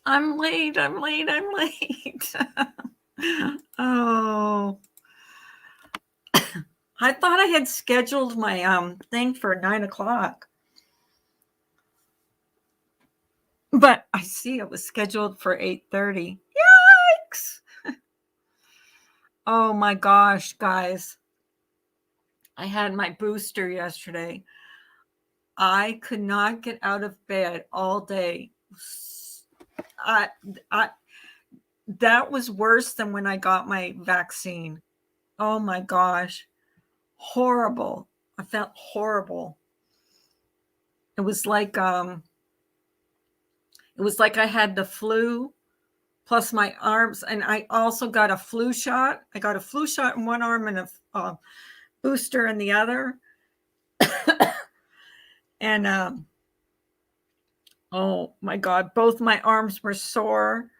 I'm late. Oh, I thought I had scheduled my thing for 9:00, but I see it was scheduled for 8:30. Yikes! Oh my gosh, guys! I had my booster yesterday. I could not get out of bed all day. I, I that was worse than when I got my vaccine. Oh my gosh. Horrible. I felt horrible. It was like I had the flu plus my arms, and I also got a flu shot. I got a flu shot in one arm and a booster in the other. And oh my god, both my arms were sore.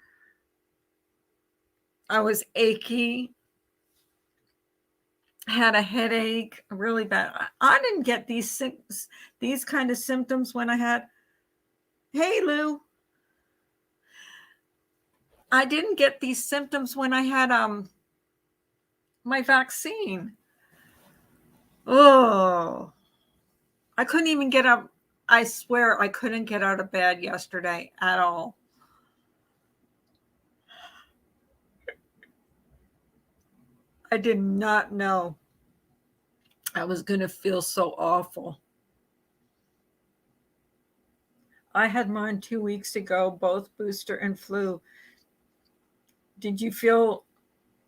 I was achy. Had a headache really bad. I didn't get these kind of symptoms when I had. Hey Lou, I didn't get these symptoms when I had my vaccine. Oh, I couldn't even get up. I swear I couldn't get out of bed yesterday at all. I did not know I was going to feel so awful. I had mine 2 weeks ago, both booster and flu. Did you feel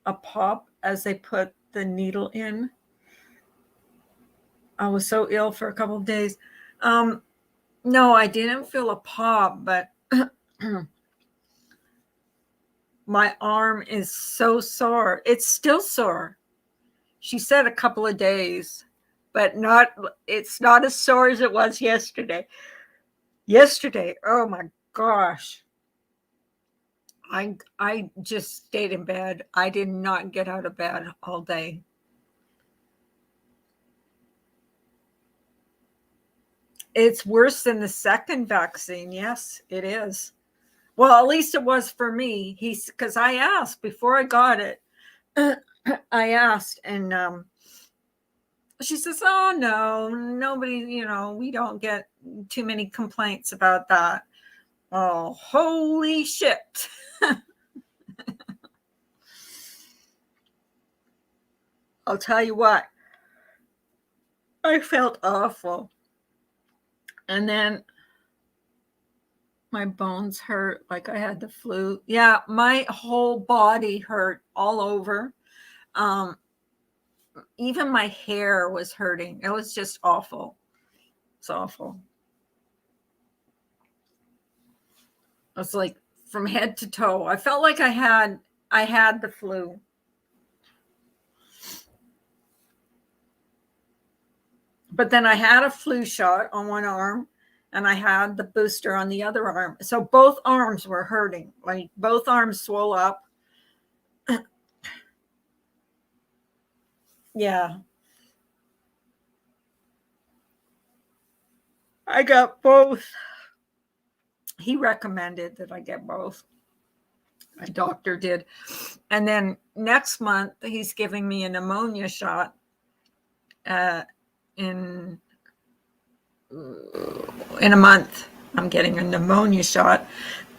a pop as they put the needle in? I was so ill for a couple of days. No, I didn't feel a pop, but my arm is so sore. It's still sore. She said a couple of days, but it's not as sore as it was yesterday. Yesterday, oh my gosh. I just stayed in bed. I did not get out of bed all day. It's worse than the second vaccine. Yes, it is. Well, at least it was for me. Because I asked before I got it. I asked, and she says, "Oh no, nobody. We don't get too many complaints about that." Oh, holy shit! I'll tell you what. I felt awful, and then my bones hurt like I had the flu. Yeah, my whole body hurt all over. Um, Even my hair was hurting. It was just awful. It's awful. It was like from head to toe. I felt like I had the flu. But then I had a flu shot on one arm and I had the booster on the other arm. So both arms were hurting. Like both arms swole up. Yeah. I got both. He recommended that I get both. My doctor did. And then next month, he's giving me a pneumonia shot in a month. I'm getting a pneumonia shot.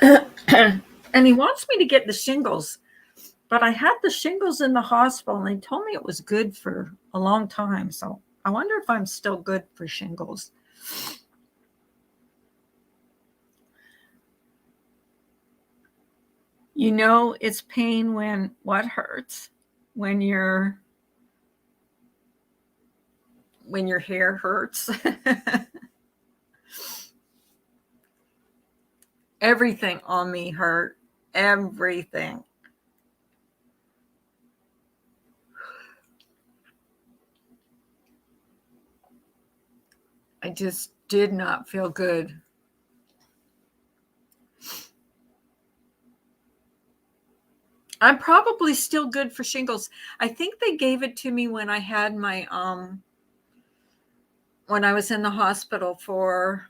And he wants me to get the shingles. But I had the shingles in the hospital and they told me it was good for a long time. So I wonder if I'm still good for shingles. It's pain when what hurts? When your hair hurts. Everything on me hurt. Everything. I just did not feel good. I'm probably still good for shingles. I think they gave it to me when I had my when I was in the hospital for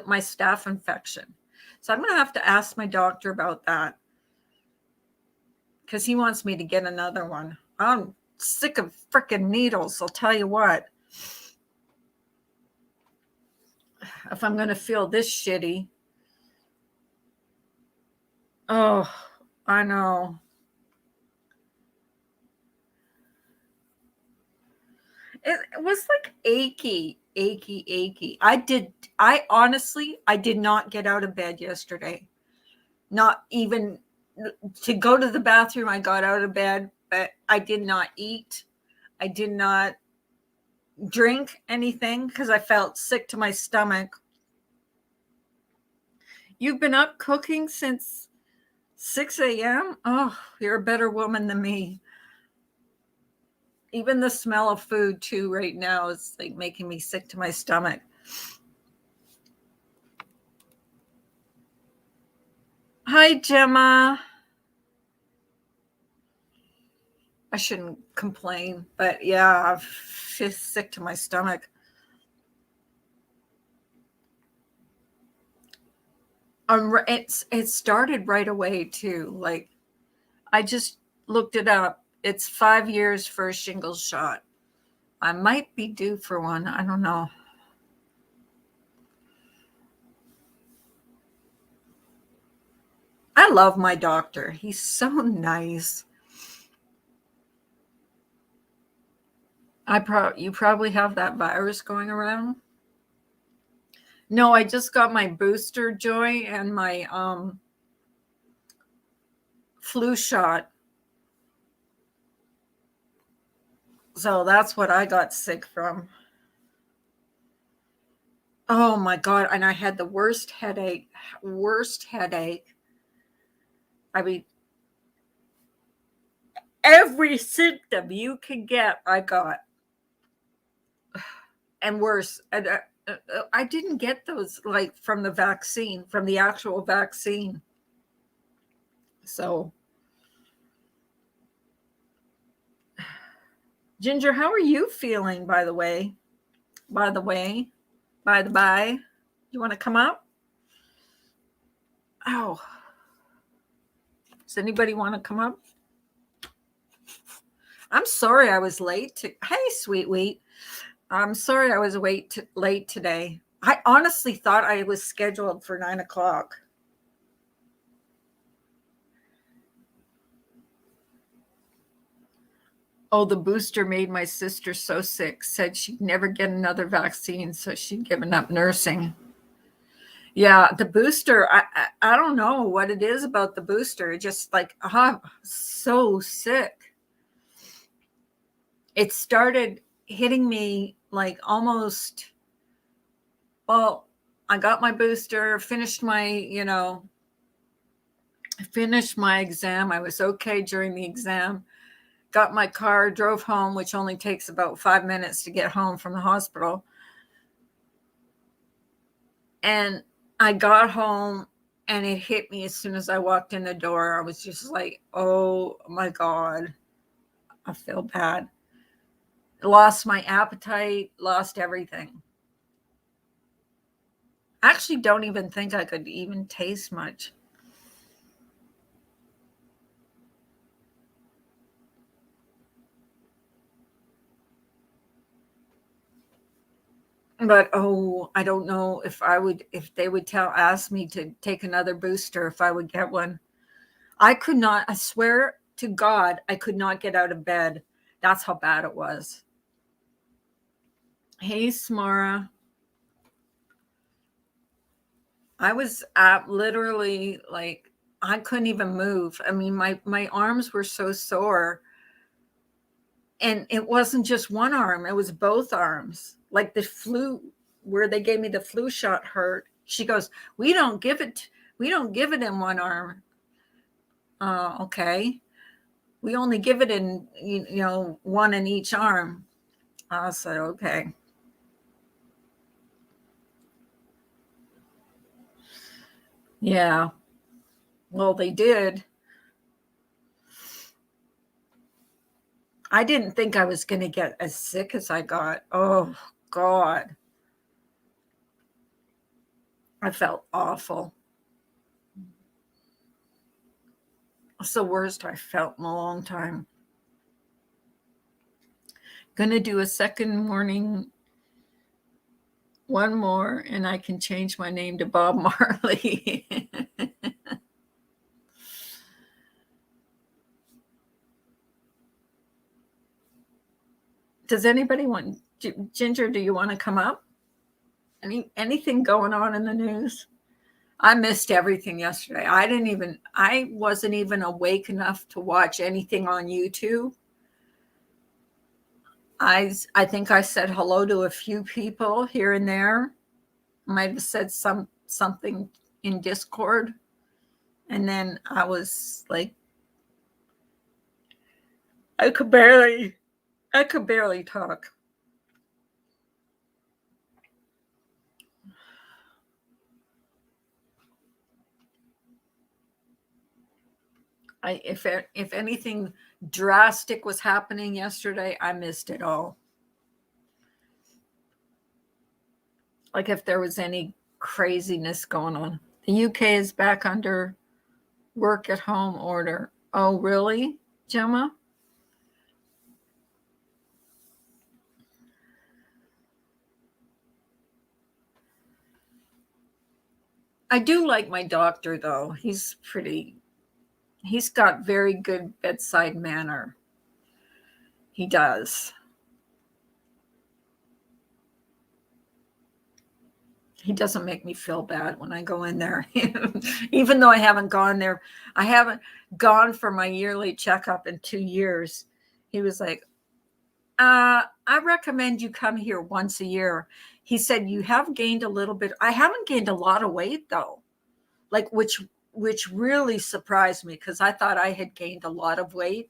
my staph infection. So I'm going to have to ask my doctor about that, because he wants me to get another one. I'm sick of freaking needles, I'll tell you what. If I'm going to feel this shitty. Oh, I know. It was like achy. I honestly did not get out of bed yesterday. Not even to go to the bathroom. I got out of bed, but I did not eat. I did not drink anything because I felt sick to my stomach. You've been up cooking since 6 a.m.? Oh, you're a better woman than me. Even the smell of food too right now is like making me sick to my stomach. Hi, Gemma. I shouldn't complain, but yeah, I'm just sick to my stomach. It started right away too. Like, I just looked it up. It's 5 years for a shingles shot. I might be due for one. I don't know. I love my doctor. He's so nice. You probably have that virus going around. No, I just got my booster, Joy, and my flu shot. So that's what I got sick from. Oh my God. And I had the worst headache. I mean, every symptom you can get, I got. And worse. And I didn't get those like from the vaccine, from the actual vaccine. So, Ginger, how are you feeling, by the way? By the by. You want to come up? Oh. Does anybody want to come up? I'm sorry I was late. Hey, sweet wheat. I'm sorry I was late today. I honestly thought I was scheduled for 9 o'clock. Oh, the booster made my sister so sick. Said she'd never get another vaccine, so she'd given up nursing. Yeah, the booster, I don't know what it is about the booster. Just like, so sick. It started hitting me like almost, well, I got my booster, finished my exam. I was okay during the exam. Got my car, drove home, which only takes about 5 minutes to get home from the hospital. And I got home and it hit me as soon as I walked in the door. I was just like, oh my God, I feel bad. Lost my appetite, lost everything. I actually don't even think I could even taste much. But I don't know if they would ask me to take another booster, if I would get one. I could not, I swear to God, I could not get out of bed. That's how bad it was. Hey, Smara. I was literally like, I couldn't even move. I mean, my arms were so sore. And it wasn't just one arm, it was both arms. Like the flu, where they gave me the flu shot hurt. She goes, we don't give it in one arm. Okay. We only give it in, one in each arm. I said, okay. Yeah. Well, they did. I didn't think I was going to get as sick as I got. Oh, God. I felt awful. It's the worst I felt in a long time. Gonna do a second morning, one more, and I can change my name to Bob Marley. Does anybody want, Ginger, do you want to come up? Anything going on in the news? I missed everything yesterday. I wasn't even awake enough to watch anything on YouTube. I think I said hello to a few people here and there. Might have said something in Discord. And then I was like, I could barely talk. If anything drastic was happening yesterday, I missed it all. Like if there was any craziness going on. The UK is back under work at home order. Oh, really, Gemma? I do like my doctor, though. He's got very good bedside manner. He does. He doesn't make me feel bad when I go in there. Even though I haven't gone there. I haven't gone for my yearly checkup in 2 years. He was like, I recommend you come here once a year. He said, you have gained a little bit. I haven't gained a lot of weight, though. Like, which really surprised me because I thought I had gained a lot of weight.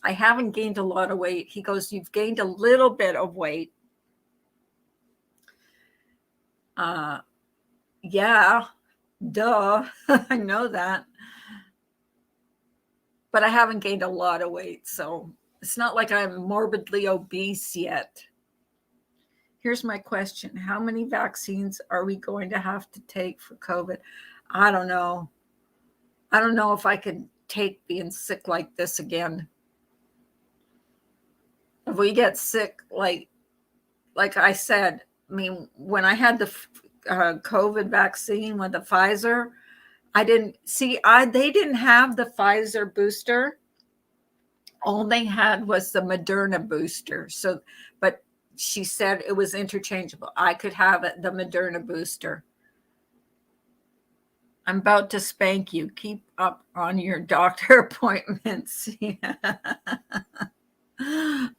I haven't gained a lot of weight. He goes, you've gained a little bit of weight. Yeah, duh. I know that. But I haven't gained a lot of weight. So it's not like I'm morbidly obese yet. Here's my question. How many vaccines are we going to have to take for COVID? I don't know. I don't know if I could take being sick like this again. If we get sick, like I said, I mean, when I had the COVID vaccine with the Pfizer, they didn't have the Pfizer booster. All they had was the Moderna booster. So, but she said it was interchangeable. I could have the Moderna booster. I'm about to spank you. Keep up on your doctor appointments. Yeah.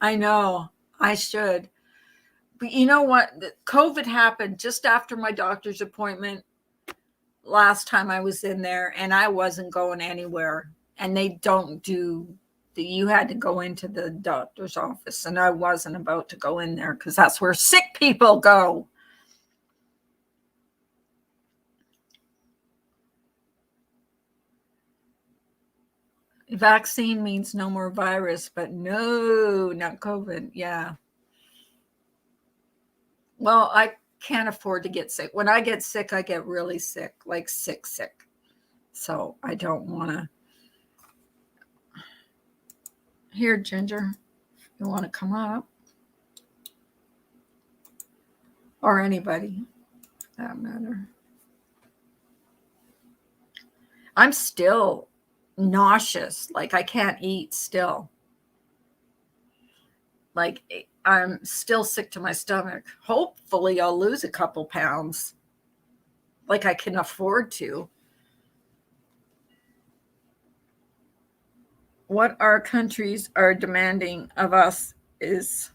I know. I should. But you know what? COVID happened just after my doctor's appointment last time I was in there, and I wasn't going anywhere. And they don't do you had to go into the doctor's office, and I wasn't about to go in there because that's where sick people go. Vaccine means no more virus, but no, not COVID. Yeah. Well, I can't afford to get sick. When I get sick, I get really sick, like sick. So I don't want to. Here, Ginger, you want to come up? Or anybody, for that matter. I'm still nauseous. Like I can't eat still. Like I'm still sick to my stomach. Hopefully I'll lose a couple pounds. Like I can afford to. What our countries are demanding of us is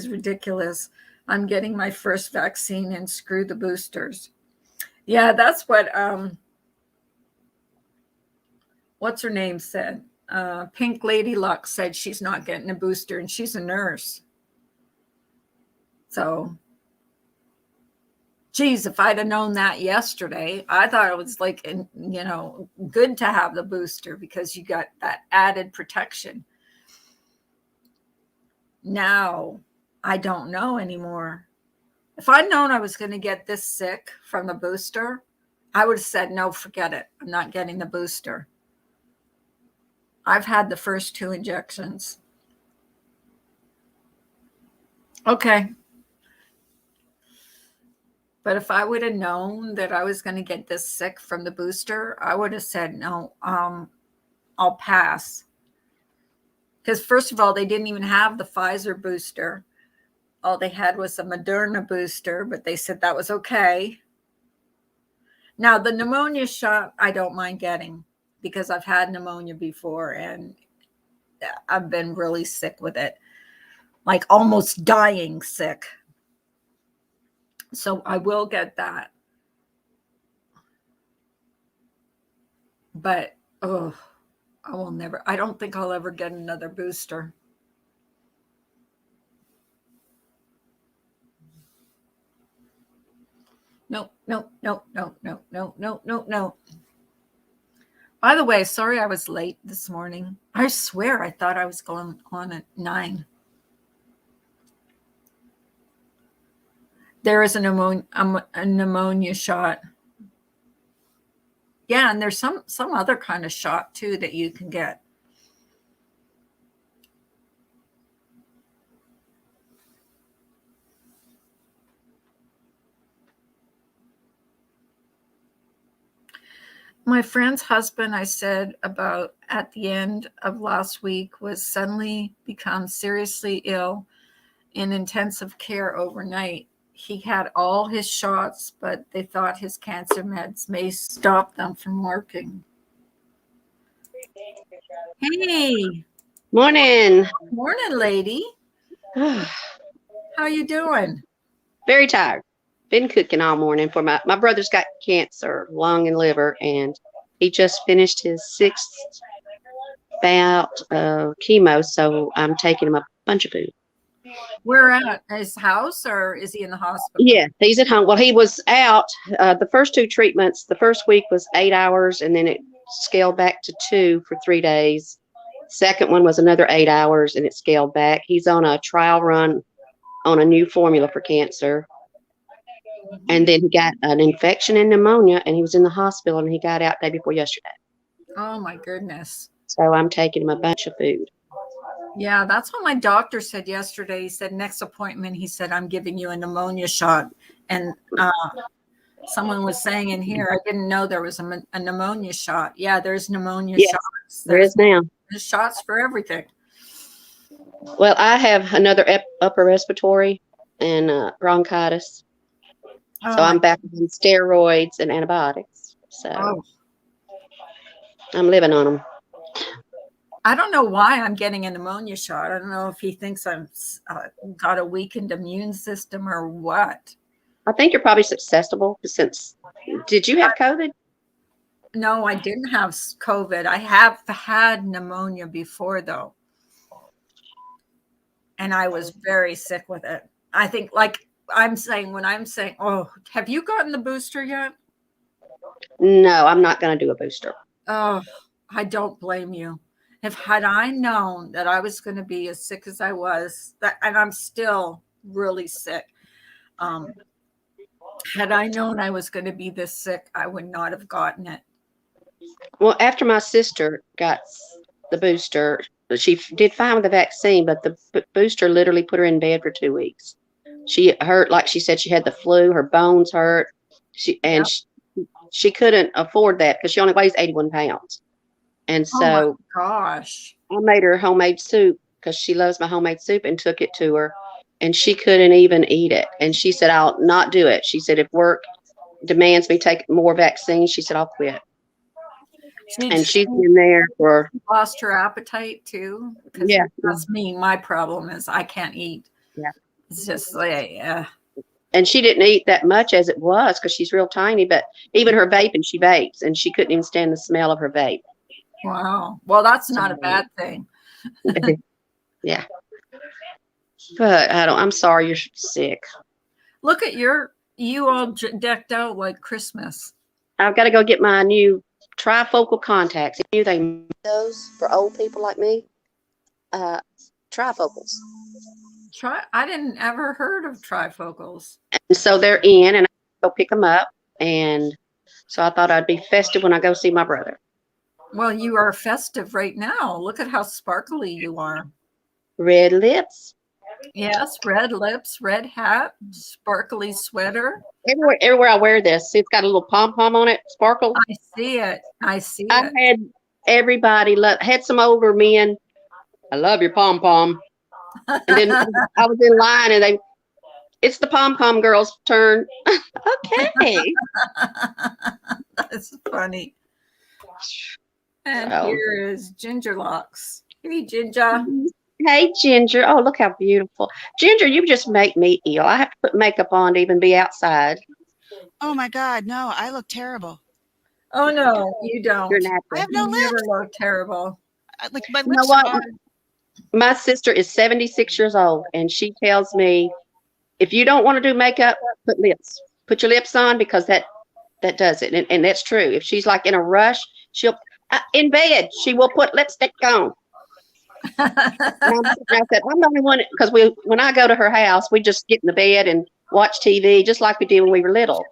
ridiculous. I'm getting my first vaccine and screw the boosters. Yeah, that's what what's her name said. Pink Lady Luck said she's not getting a booster, and she's a nurse. So, geez, if I'd have known that yesterday, I thought it was like, good to have the booster because you got that added protection. Now, I don't know anymore. If I'd known I was going to get this sick from the booster, I would have said, no, forget it. I'm not getting the booster. I've had the first 2 injections. Okay. But if I would have known that I was going to get this sick from the booster, I would have said, no, I'll pass. Because first of all, they didn't even have the Pfizer booster. All they had was a Moderna booster, but they said that was okay. Now, the pneumonia shot, I don't mind getting because I've had pneumonia before and I've been really sick with it, like almost dying sick. So I will get that. But, I don't think I'll ever get another booster. No. By the way, sorry I was late this morning. I swear I thought I was going on at 9. There is a pneumonia shot. Yeah, and there's some other kind of shot too that you can get. My friend's husband, I said about at the end of last week, was suddenly become seriously ill in intensive care overnight. He had all his shots, but they thought his cancer meds may stop them from working. Hey. Morning. Morning, lady. How you doing? Very tired. Been cooking all morning for my brother's got cancer, lung and liver, and he just finished his 6th bout of chemo, so I'm taking him a bunch of food. Where at? His house, or is he in the hospital? Yeah, he's at home. Well, he was out. The first 2 treatments, the first week was 8 hours, and then it scaled back to 2 for 3 days. Second one was another 8 hours, and it scaled back. He's on a trial run on a new formula for cancer. And then he got an infection and pneumonia, and he was in the hospital, and he got out day before yesterday. Oh, my goodness. So I'm taking him a bunch of food. Yeah, that's what my doctor said yesterday. He said, next appointment, he said, I'm giving you a pneumonia shot. And someone was saying in here, I didn't know there was a pneumonia shot. Yeah, there's pneumonia shots. There is now. There's shots for everything. Well, I have another upper respiratory and bronchitis. So I'm back on steroids and antibiotics. So I'm living on them. I don't know why I'm getting a pneumonia shot. I don't know if he thinks I've got a weakened immune system or what. I think you're probably susceptible did you have COVID? No, I didn't have COVID. I have had pneumonia before, though. And I was very sick with it. I think, like I'm saying, oh, have you gotten the booster yet? No, I'm not going to do a booster. Oh, I don't blame you. Had I known that I was going to be as sick as I was, and I'm still really sick, had I known I was going to be this sick, I would not have gotten it. Well, after my sister got the booster, she did fine with the vaccine, but the booster literally put her in bed for 2 weeks. She hurt, like she said, she had the flu, her bones hurt. She couldn't afford that because she only weighs 81 pounds. And so, oh my gosh, I made her homemade soup because she loves my homemade soup and took it to her, and she couldn't even eat it. And she said, I'll not do it. She said, if work demands me take more vaccines, she said, I'll quit. And she's been there for. Lost her appetite too. Yeah. That's me. My problem is I can't eat. Yeah. It's just like, And she didn't eat that much as it was because she's real tiny, but even her vaping, she vapes, and she couldn't even stand the smell of her vape. Wow. Well, that's not a bad thing. Yeah. But I'm sorry you're sick. Look at you all decked out like Christmas. I've got to go get my new trifocal contacts. You they those for old people like me? Trifocals. I didn't ever heard of trifocals. And so they're in, and I go pick them up, and So I thought I'd be festive when I go see my brother. Well, you are festive right now. Look at how sparkly you are. Red lips. Yes, red lips, red hat, sparkly sweater. Everywhere I wear this, see, it's got a little pom-pom on it, sparkle. I see it. I see I it. had everybody, had some older men. I love your pom-pom. And then I was in line and it's the pom-pom girl's turn. Okay. That's funny. And So. here is Ginger Locks. Hey, Ginger. Hey, Ginger. Oh, look how beautiful. Ginger, you just make me ill. I have to put makeup on to even be outside. Oh my God, no, I look terrible. Oh, no, you don't. You're natural. I have no You never lips. look terrible. Like my You know lips what? are. My sister is 76 years old, and she tells me, if you don't want to do makeup, put your lips on, because that does it. And that's true. If she's like in a rush, she'll in bed, she will put lipstick on. And I said, I'm the only one, because when I go to her house, we just get in the bed and watch TV just like we did when we were little.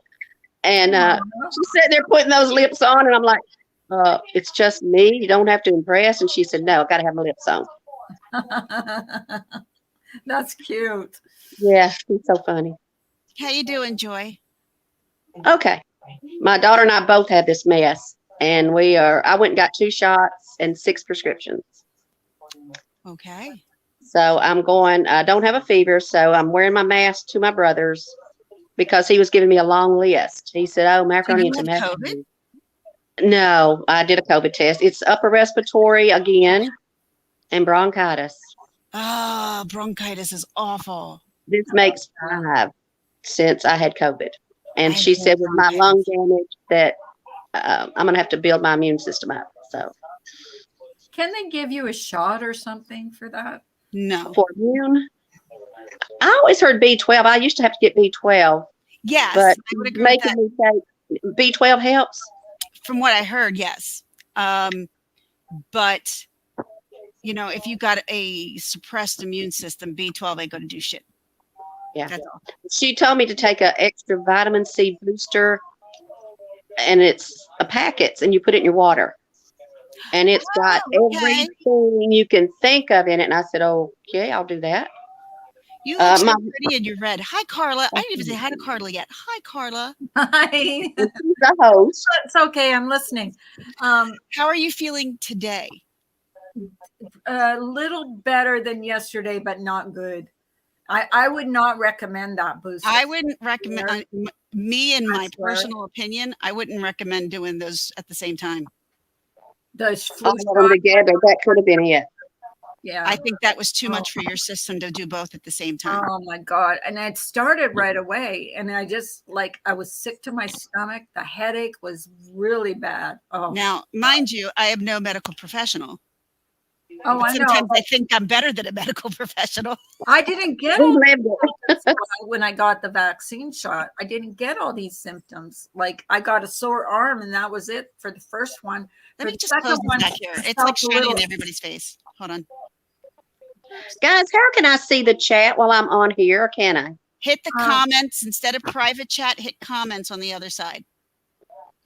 And she's sitting there putting those lips on, and I'm like, it's just me. You don't have to impress. And she said, no, I got to have my lips on. That's cute. Yeah, she's so funny. How you doing, Joy? Okay. My daughter and I both have this mess, and I went and got 2 shots and 6 prescriptions. Okay. So I don't have a fever, so I'm wearing my mask to my brother's because he was giving me a long list. He said, oh, macaroni and you tomato. have COVID? No, I did a COVID test. It's upper respiratory again and bronchitis. Oh, bronchitis is awful. This makes 5 since I had COVID. And I she hate said with my bronchitis. lung damage that I'm going to have to build my immune system up. So Can they give you a shot or something for that? No. for immune, I always heard B12. I used to have to get B12, Yes, but I would agree with that. making me take B12 helps. From what I heard, yes. But if you got a suppressed immune system, B12 ain't going to do shit. Yeah. That's all. She told me to take an extra vitamin C booster, and it's a packets, and you put it in your water. And it's got okay. everything you can think of in it. And I said, okay, I'll do that. You look so pretty in your red. Hi, Carla. I didn't even say hi to Carla yet. Hi, Carla. Hi. She's the host. It's okay. I'm listening. How are you feeling today? A little better than yesterday, but not good. I would not recommend that booster. I wouldn't recommend, me in my swear. personal opinion, I wouldn't recommend doing those at the same time. The flu All of them together, that could have been it. Yeah. I think that was too much for your system to do both at the same time. Oh my God. And it started right away. And I just I was sick to my stomach. The headache was really bad. Oh, Now, mind you, I am no medical professional. I know. Sometimes I think I'm better than a medical professional. I didn't get We all lived it. when I got the vaccine shot. I didn't get all these symptoms. Like I got a sore arm and that was it for the first one. Let For me the just second close this one, back here. I It's felt like a shining little- in everybody's face. Hold on. Guys, how can I see the chat while I'm on here? Or can I? Hit the comments instead of private chat. Hit comments on the other side.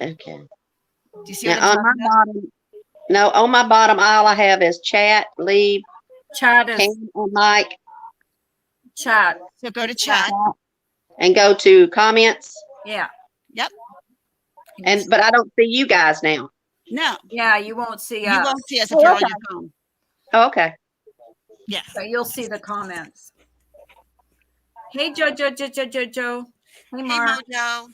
Okay. Do you see Now, what I'm on talking my about? bottom, no, on my bottom, all I have is chat, leave, Chat is Cam, and Mike, chat. So go to chat. and go to comments. Yeah. Yep. But I don't see you guys now. No, Yeah, you won't see you us. won't see us if you're on your phone. Oh, okay. Yeah. So you'll see the comments. Hey, Joe. Hey, Hey, Mark. Mojo.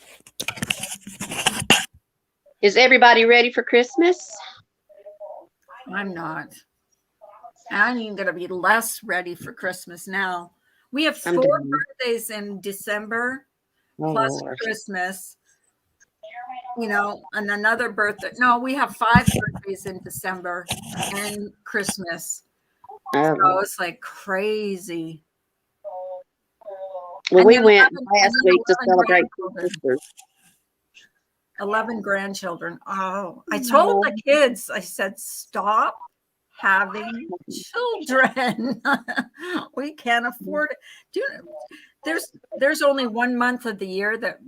Is everybody ready for Christmas? I'm not. I'm even going to be less ready for Christmas now. We have I'm 4 done. birthdays in December Oh, plus Lord. Christmas. And another birthday. No, we have 5 birthdays in December and Christmas. Oh, So Lord. it's like crazy. Well, And we then went 11 last week to 11 celebrate grandchildren. sisters. 11 grandchildren. Oh, I told the kids, I said, stop having children. We can't afford it. There's only 1 month of the year that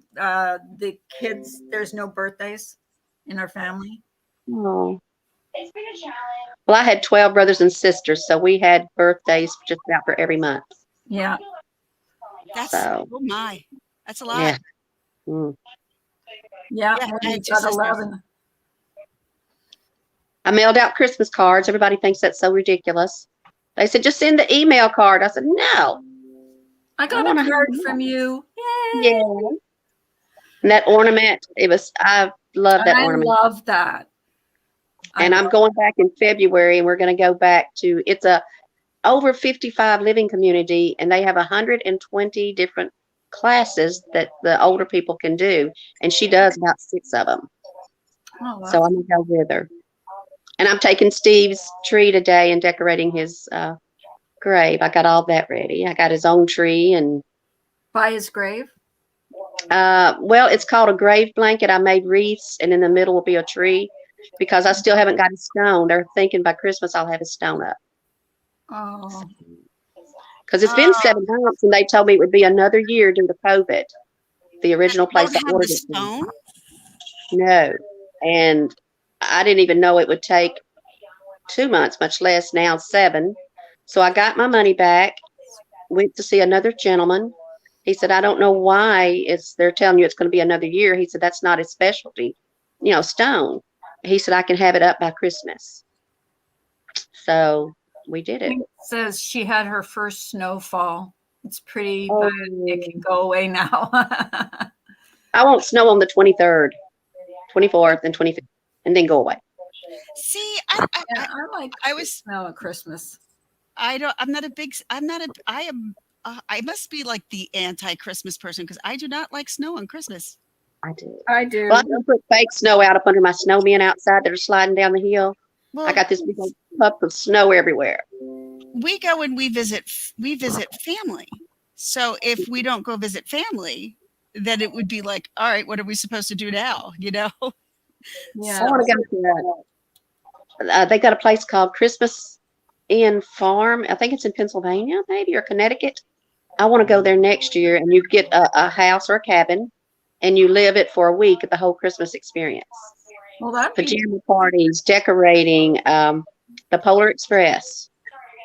the kids, there's no birthdays in our family. Oh. Well, I had 12 brothers and sisters, so we had birthdays just about for every month. Yeah. That's So, oh my, that's a lot. yeah. Mm. Yeah. Yeah, I We've had two got sisters. 11. I mailed out Christmas cards. Everybody thinks that's so ridiculous. They said, just send the email card. I said, no. I got wanna a have card one. from you. Yeah. Yay. And that ornament, I love that I ornament. love that. And I'm going back in February, and we're going to go back to, it's a over 55 living community, and they have 120 different classes that the older people can do. And she does about 6 of them. Oh, wow. So I'm going to go with her. And I'm taking Steve's tree today and decorating his grave. I got all that ready. I got his own tree and By his grave? well, it's called a grave blanket. I made wreaths, and in the middle will be a tree because I still haven't got a stone. They're thinking by Christmas I'll have a stone up. Oh. Because it's been 7 months, and they told me it would be another year due to COVID. The original place Don't I have ordered the it from. stone. No. And I didn't even know it would take 2 months, much less now 7. So I got my money back, went to see another gentleman. He said, I don't know why they're telling you it's going to be another year. He said, that's not his specialty, stone. He said, I can have it up by Christmas. So we did it. It says she had her first snowfall. It's pretty, but it can go away now. I won't snow on the 23rd, 24th, and 25th, and then go away. See, Yeah, I like I was snow at Christmas. I must be like the anti-Christmas person because I do not like snow on Christmas. I do. I do. Well, I don't put fake snow out up under my snowmen outside that are sliding down the hill. Well, I got this big old puff of snow everywhere. we go and we visit family. So if we don't go visit family, then it would be like, all right, what are we supposed to do now? Yeah. I want to go to that. They got a place called Christmas Inn Farm. I think it's in Pennsylvania, maybe, or Connecticut. I want to go there next year, and you get a house or a cabin, and you live it for a week at the whole Christmas experience. Well, that'd be Pajama parties, decorating, the Polar Express.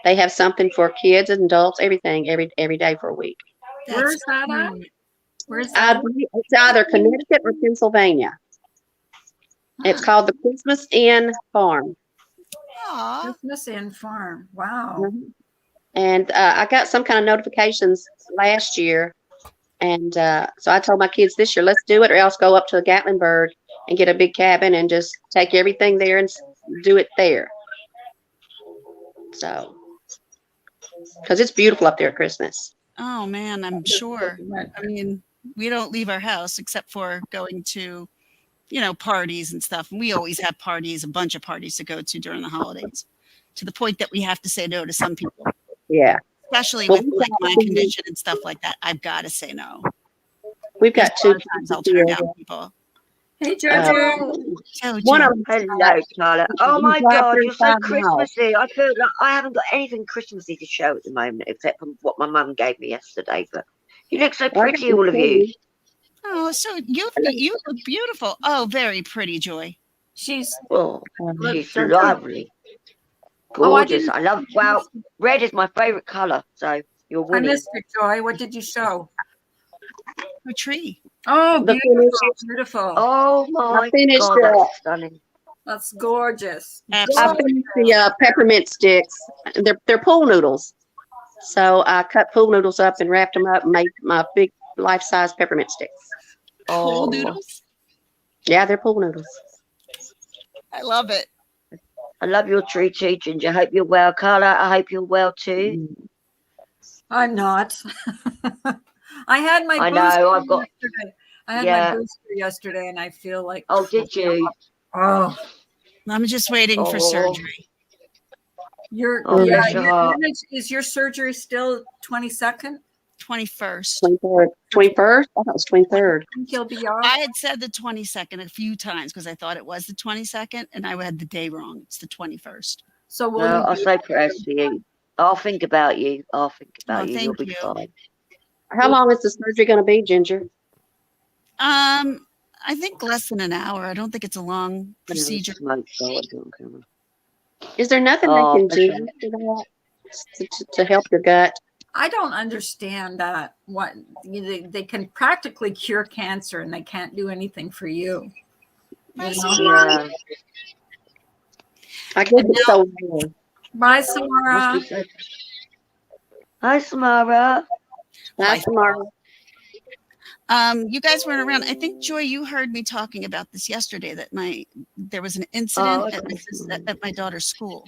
They have something for kids and adults, everything, every day for a week. Where's that at? Where's that? It's either Connecticut or Pennsylvania. It's called the Christmas Inn Farm. Aw. Christmas Inn Farm. Wow. Mhm. And I got some kind of notifications last year. And so I told my kids this year, let's do it, or else go up to Gatlinburg and get a big cabin and just take everything there and do it there. So, because it's beautiful up there at Christmas. Oh man, I'm sure. I mean, we don't leave our house except for going to, parties and stuff. And we always have parties, a bunch of parties to go to during the holidays, to the point that we have to say no to some people. Yeah. Especially Well, with like my condition and stuff like that. I've got to say no. We've got A lot 2 of times I'll turn down people. Hey, Jojo. So, One of Jen, them. Hello, Carla. Oh my Drive God, through you're so 5 miles. Christmassy. I feel like I haven't got anything Christmassy to show at the moment, except for what my mum gave me yesterday. But you look so pretty, all of you. oh, so you look beautiful. Oh, very pretty, Joy. She's Oh, Look, she's Jojo. lovely. Oh, I Gorgeous. didn't- Well, red is my favourite colour, so you're I winning. missed it, Joy. What did you show? A tree. Oh, The beautiful, finish. beautiful. Oh my I finished God, that's stunning. That's gorgeous. I Absolutely. finished the peppermint sticks. They're pool noodles. So I cut pool noodles up and wrapped them up and made my big life-size peppermint sticks. Pool Oh, noodles. Yeah, they're pool noodles. I love it. I love your tree too, Ginger. I hope you're well, Carla. I hope you're well too. I'm not. I had my I booster know, I've got- yesterday. I had Yeah. my booster yesterday, and I feel like Oh, did you? oh, I'm just waiting for Oh. surgery. you're Oh, yeah. bless your heart. Is your surgery still 22nd? 21st. 23rd. 21st? I thought it was 23rd. I think you'll be off. I had said the 22nd a few times because I thought it was the 22nd and I had the day wrong. It's the 21st. So will No, you I'm be so prayers for you. I'll think about you. I'll think about Oh, you. You'll thank be you. fine. How long is the surgery going to be, Ginger? I think less than an hour. I don't think it's a long procedure. Smoke started on camera. Is there nothing they Oh, can bless do you. for that to help your gut? I don't understand that. What they can practically cure cancer and they can't do anything for you. You know? Yeah. I guess And it's so rare. Bye, Must Samara. be so. Hi, Samara. Bye, tomorrow. You guys weren't around. I think, Joy, you heard me talking about this yesterday, that there was an incident Oh, okay. at my daughter's school.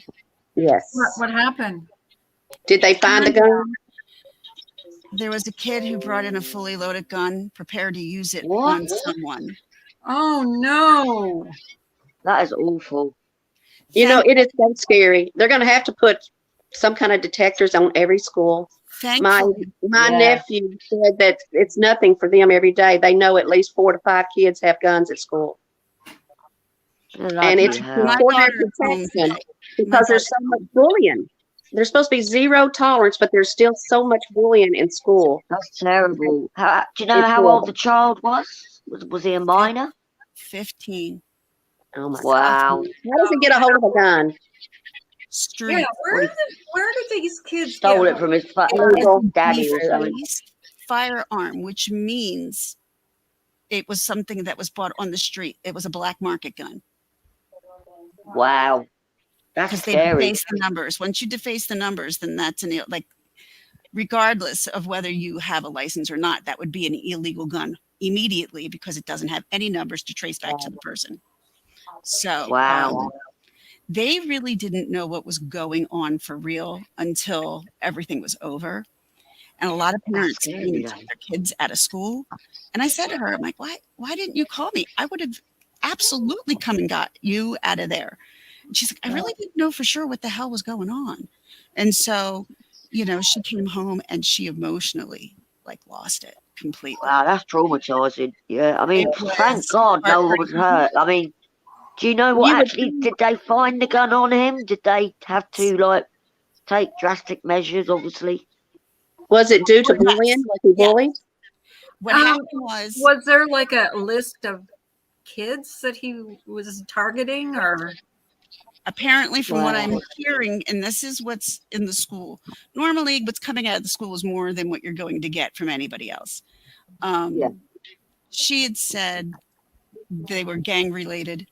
Yes. What happened? Did they find the gun? There was a kid who brought in a fully loaded gun, prepared to use it What? on someone. Oh no. That is awful. You know, Thank- it is so scary. They're going to have to put some kind of detectors on every school. My Thankfully, Yeah. nephew said that it's nothing for them every day. They know at least 4 to 5 kids have guns at school. And it's Bloody hell. for their daughter is home protection today. because there's so much bullying. There's supposed to be zero tolerance, but there's still so much bullying in school. That's terrible. Do you know It's how horrible. old the child was? Was he a minor? 15. Oh my God. Wow. How does he get a hold of a gun? Street. Yeah, where did these kids Stole get it from his Illegal. daddy or something. Defaced firearm, which means it was something that was bought on the street. It was a black market gun. Wow. That's Because they scary. deface the numbers. Once you deface the numbers, then that's regardless of whether you have a license or not, that would be an illegal gun immediately because it doesn't have any numbers to trace back to the person. So Wow. they really didn't know what was going on for real until everything was over. And a lot of parents scary, came to though. take their kids out of school. And I said to her, I'm like, why didn't you call me? I would have absolutely come and got you out of there. And she's like, I really didn't know for sure what the hell was going on. And so, she came home and she emotionally lost it completely. Wow, that's traumatizing. Yeah, I mean, It was thank God no one was heartbreaking. hurt. I mean, do you know what did they find the gun on him? Did they have to take drastic measures, obviously? Was it due to Yes. bullying? Was he bullied? What happened was there like a list of kids that he was targeting, or apparently from what I'm Wow. hearing, and this is what's in the school, normally what's coming out of the school is more than what you're going to get from anybody else. Yeah. She had said they were gang related.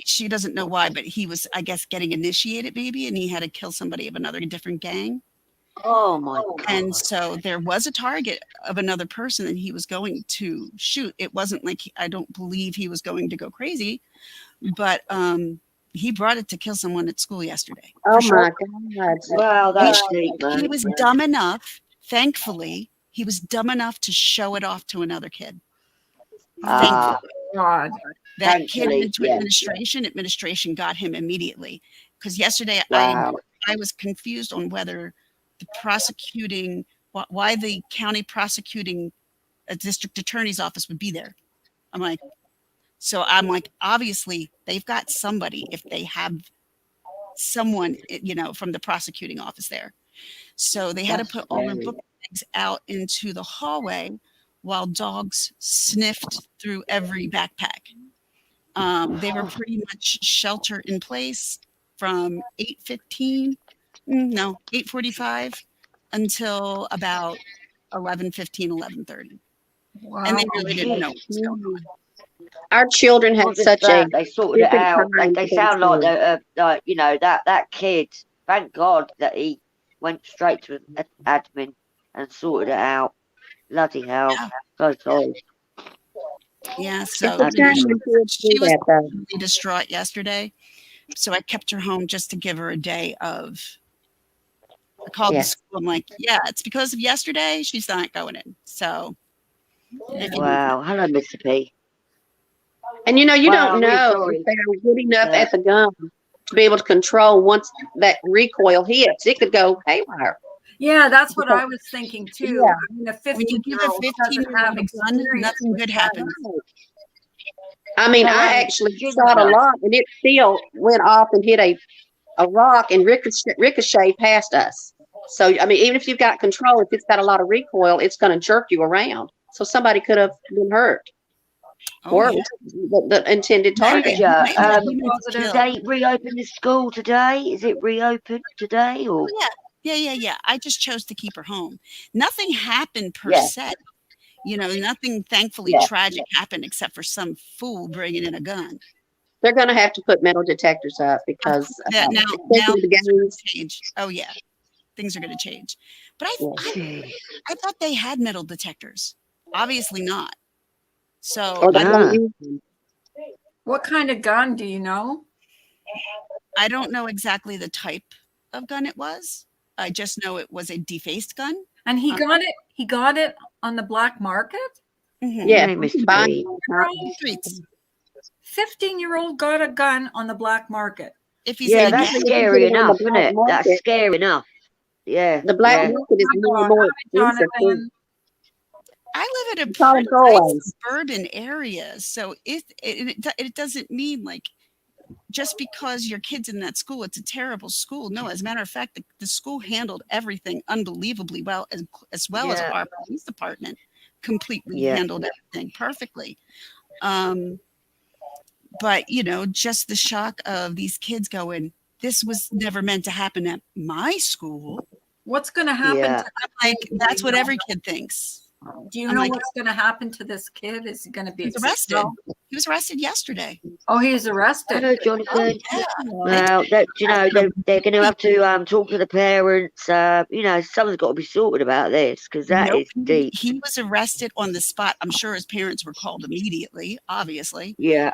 She doesn't know why, but he was, I guess, getting initiated maybe, and he had to kill somebody of another different gang. Oh my God. And so there was a target of another person that he was going to shoot. It wasn't like, I don't believe he was going to go crazy, but he brought it to kill someone at school yesterday. Oh for my sure. God. Wow, that's deep, man. He was dumb enough, thankfully, he was dumb enough to show it off to another kid. Ah, God? That kid Thankfully, went to yeah. administration got him immediately. Because yesterday wow. I was confused on whether the prosecuting, why the county prosecuting a district attorney's office would be there. I'm like, obviously they've got somebody if they have someone, from the prosecuting office there. So they had to put all their book bags out into the hallway while dogs sniffed through every backpack. They were pretty much shelter in place from 8:45 until about 11:15, 11:30. Wow. And they really didn't know what was going on. Our children had Not just such that, a they sorted it different out. time They to sound go like through. that kid. Thank God that he went straight to an admin and sorted it out. Bloody hell. Yeah. So sorry. Yeah, It's so a shame when kids do she was that, though. really distraught yesterday. So I kept her home just to give her a day of. I called the school. I'm like, yeah, it's because of yesterday. She's not going in. So, Wow. Hello, Mr. P. And you Wow, don't I'm really know sorry. if they're good enough Yeah. at the gun to be able to control once that recoil hits. It could go haywire. Yeah, that's what I was thinking too. Yeah. I mean, a when you give a 15-year-old doesn't have 15-year-old a gun, experience nothing with good that. happens. I mean, So, I actually Ginger, shot a lot, and it still went off and hit a rock and ricochet past us. So, I mean, even if you've got control, if it's got a lot of recoil, it's going to jerk you around. So somebody could have been hurt, Oh, or yeah. the intended target. Ginger, Positive. they reopened the school today? Is it reopened today or? Oh, yeah. I just chose to keep her home. Nothing happened per Yeah. se. Nothing thankfully Yeah. tragic happened except for some fool bringing in a gun. They're going to have to put metal detectors up because Now especially the things are gonna gangs. change. Oh yeah, things are going to change. But Yeah. I thought they had metal detectors. Obviously not. So Or they I, don't use them. What kind of gun do you know? I don't know exactly the type of gun it was. I just know it was a defaced gun. And he got it. He got it on the black market. Mhm. Yeah, Hey, Mr. buying Pete. Streets. 15-year-old got a gun on the black market. If he's Yeah, in a that's gang, scary on the enough, isn't black it? That's market. scary enough. Yeah. The black yeah. market is Oh my more God. expensive too. Jonathan. I live in a Call pretty them nice throwaways. suburban area, so it doesn't mean like just because your kid's in that school, it's a terrible school. No, as a matter of fact, the school handled everything unbelievably well, as well as Yeah. our police department completely Yeah. handled everything perfectly. But just the shock of these kids going, this was never meant to happen at my school. What's going to happen Yeah. to that Like, kid? that's what every kid thinks. Do you I'm know like, what's going to happen to this kid? Is he going to be He was arrested. He was arrested yesterday. Oh, he's arrested. Hello, Jonathan. Yeah. Well, they're going to have to talk to the parents. Someone's got to be sorted about this because that Nope. is deep. He was arrested on the spot. I'm sure his parents were called immediately, obviously. Yeah.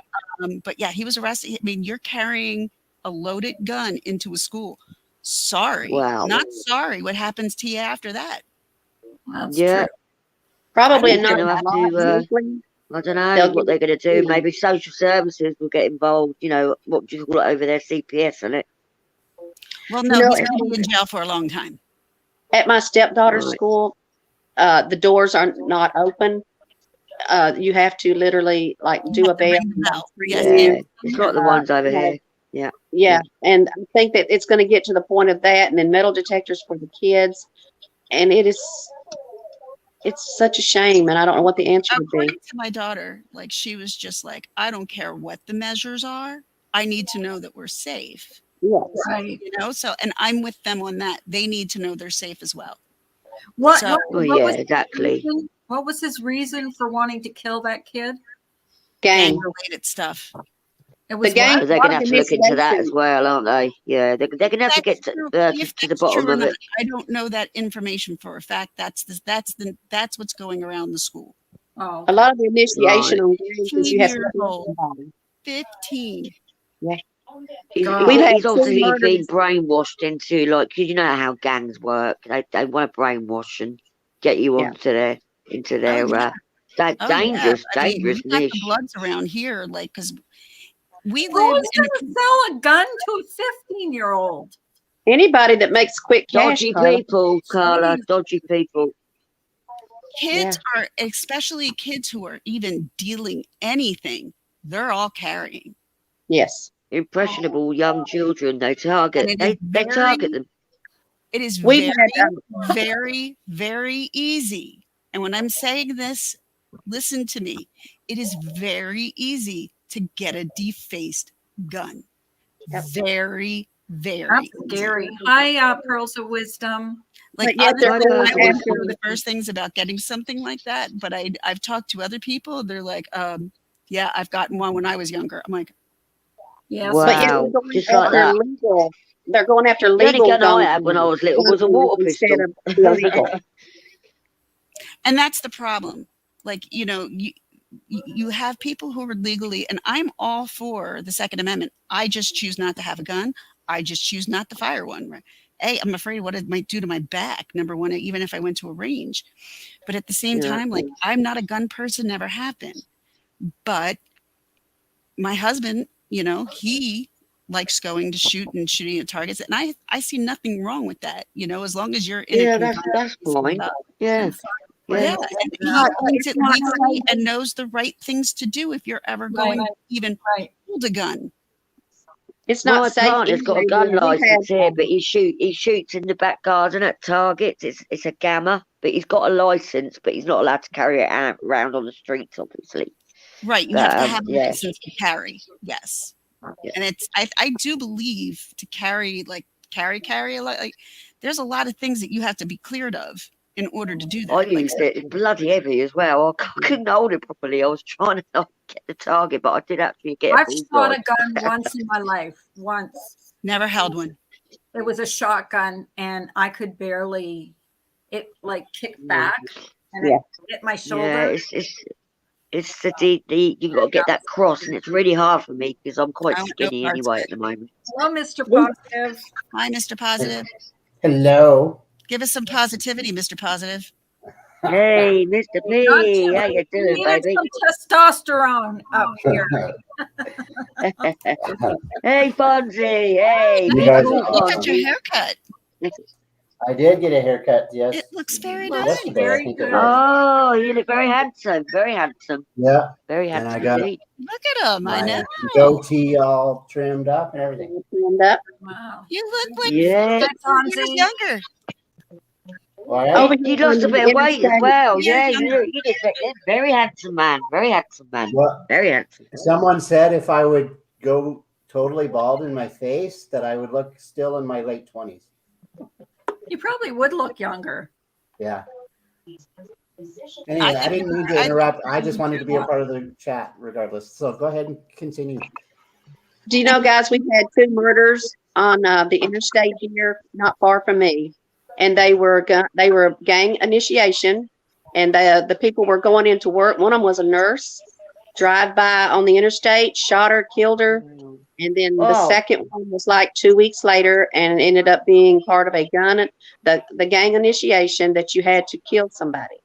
But yeah, he was arrested. I mean, you're carrying a loaded gun into a school. Sorry. Wow. Not sorry. What happens to you after that? That's Yeah. true. Probably They're not going to a have lot. to. Usually, I don't know they'll what give they're going to do. Maybe social services will get involved. What do you call it over there? CPS, isn't it? Well, no, he's at going to be in jail for a long time. my stepdaughter's Right. school, the doors are not open. You have to literally like do a bell. Ring the bell. Yes, Yeah. It's like the ones over here. Yeah, and I think that it's going to get to the point of that, and then metal detectors for the kids, and it's such a shame, and I don't know what the answer would be. According to my daughter, like she was just like, I don't care what the measures are. I need to know that we're safe. Yes. Right. So, and I'm with them on that. They need to know they're safe as well. What? So- Well, what yeah, was his exactly. reason- What was his reason for wanting to kill that kid? Gang. Related stuff. It was The gang- what? But they're going to have to look into that initiation. as well, aren't they? Yeah, they're going to have to get That's true. to If the that's bottom true or of not, it. I don't know that information for a fact. That's what's going around the school. Oh, A lot of the initiation on gangs is you have to 15 years kill old. somebody. 15. God. We've had He's two obviously been murders. brainwashed into you know how gangs work. They want to brainwash and get you Yeah. into their yeah. that Oh, dangerous, yeah. I mean, dangerous we got niche. the Bloods around here, like, because we who live is in going to sell a gun to a 15-year-old? Anybody that makes quick cash, Dodgy Carla. people, Carla. Dodgy people. kids are, especially kids who are even dealing anything, they're all carrying. Yes. Impressionable young children. They target. And it They is target them. It is We've very, very, very easy. And when I'm saying this, listen to me. It is very easy to get a defaced gun. Yep. Very, very That's scary. Hi, Pearls of Wisdom. Like, But yet they're honestly, going I wouldn't after- know the first things about getting something like that, but I've talked to other people. They're like, yeah, I've gotten one when I was younger. I'm like, Yes. Wow. But yet they're going Just like after that. legal. They're going after The only legal gun I guns had when I was little was a water instead pistol. of illegal. and that's the problem. Like, you have people who are legally, and I'm all for the Second Amendment. I just choose not to have a gun. I just choose not to fire one. Right? A, I'm afraid what it might do to my back, number one, even if I went to a range. But at the same Yeah. time, like, I'm not a gun person, never have been. But my husband, he likes going to shoot and shooting at targets. And I see nothing wrong with that, as long as you're in Yeah, a that's fine. Yeah. Yeah, Right. and he not- owns it's it not legally safe. and knows the right things to do if you're ever going to even Right. hold a gun. It's not My safe partner's got a either. gun We've had license here, but he shoots in the back garden at targets. It's a gamma, but he's got a license, but he's not allowed to carry it out around on the streets, obviously. Right, you But, have to have a yeah. license to carry. Yes, Yeah. and it's I do believe to carry a lot, like there's a lot of things that you have to be cleared of in order to do I that. Like, used it. It's bloody heavy as well. I couldn't hold it properly. I was trying to not get the target, but I did actually get a I've shot bullseye. a gun once in my life. Once. never held one. It was a shotgun, and I could barely. It like kicked back, and Yeah. it hit my Yeah, shoulder. it's the you got to get that cross, and it's really hard for me because I'm quite I want no skinny parts anyway of at the moment. Hello, Mr. Yeah. Positive. Hi, Mr. Positive. Hello. Give us some positivity, Mr. Positive. Hey, Mr. Not P, too- how you we doing, needed baby? some testosterone up here. Hey, Fonzie. Hey, You big guys cool are You got your Fonzie. haircut. I did get a haircut, yes. It looks very Well, nice. Yesterday, I very think it good. was. Oh, you look very handsome. Very handsome. Yeah, Very And I handsome got- indeed. Look at him. I my know. goatee all trimmed up and everything. Stand up. Wow. You look like Yeah. 15 years Fonzie. younger. All right. Over You here lost on a the bit of weight as interstate. well. Yeah, Yeah, you did. Very handsome man. Very handsome man. Well, Very handsome. someone said if I would go totally bald in my face, that I would look still in my late 20s. You probably would look younger. Yeah. Anyway, I didn't mean to interrupt. I just wanted to be a part of the chat regardless. So go ahead and continue. Do you know, guys, we've had 2 murders on the interstate here, not far from me, and they were gang initiation, and the people were going into work. One of them was a nurse, drive by on the interstate, shot her, killed her, and then the Oh. second one was like 2 weeks later, and ended up being part of a gun, the gang initiation that you had to kill somebody,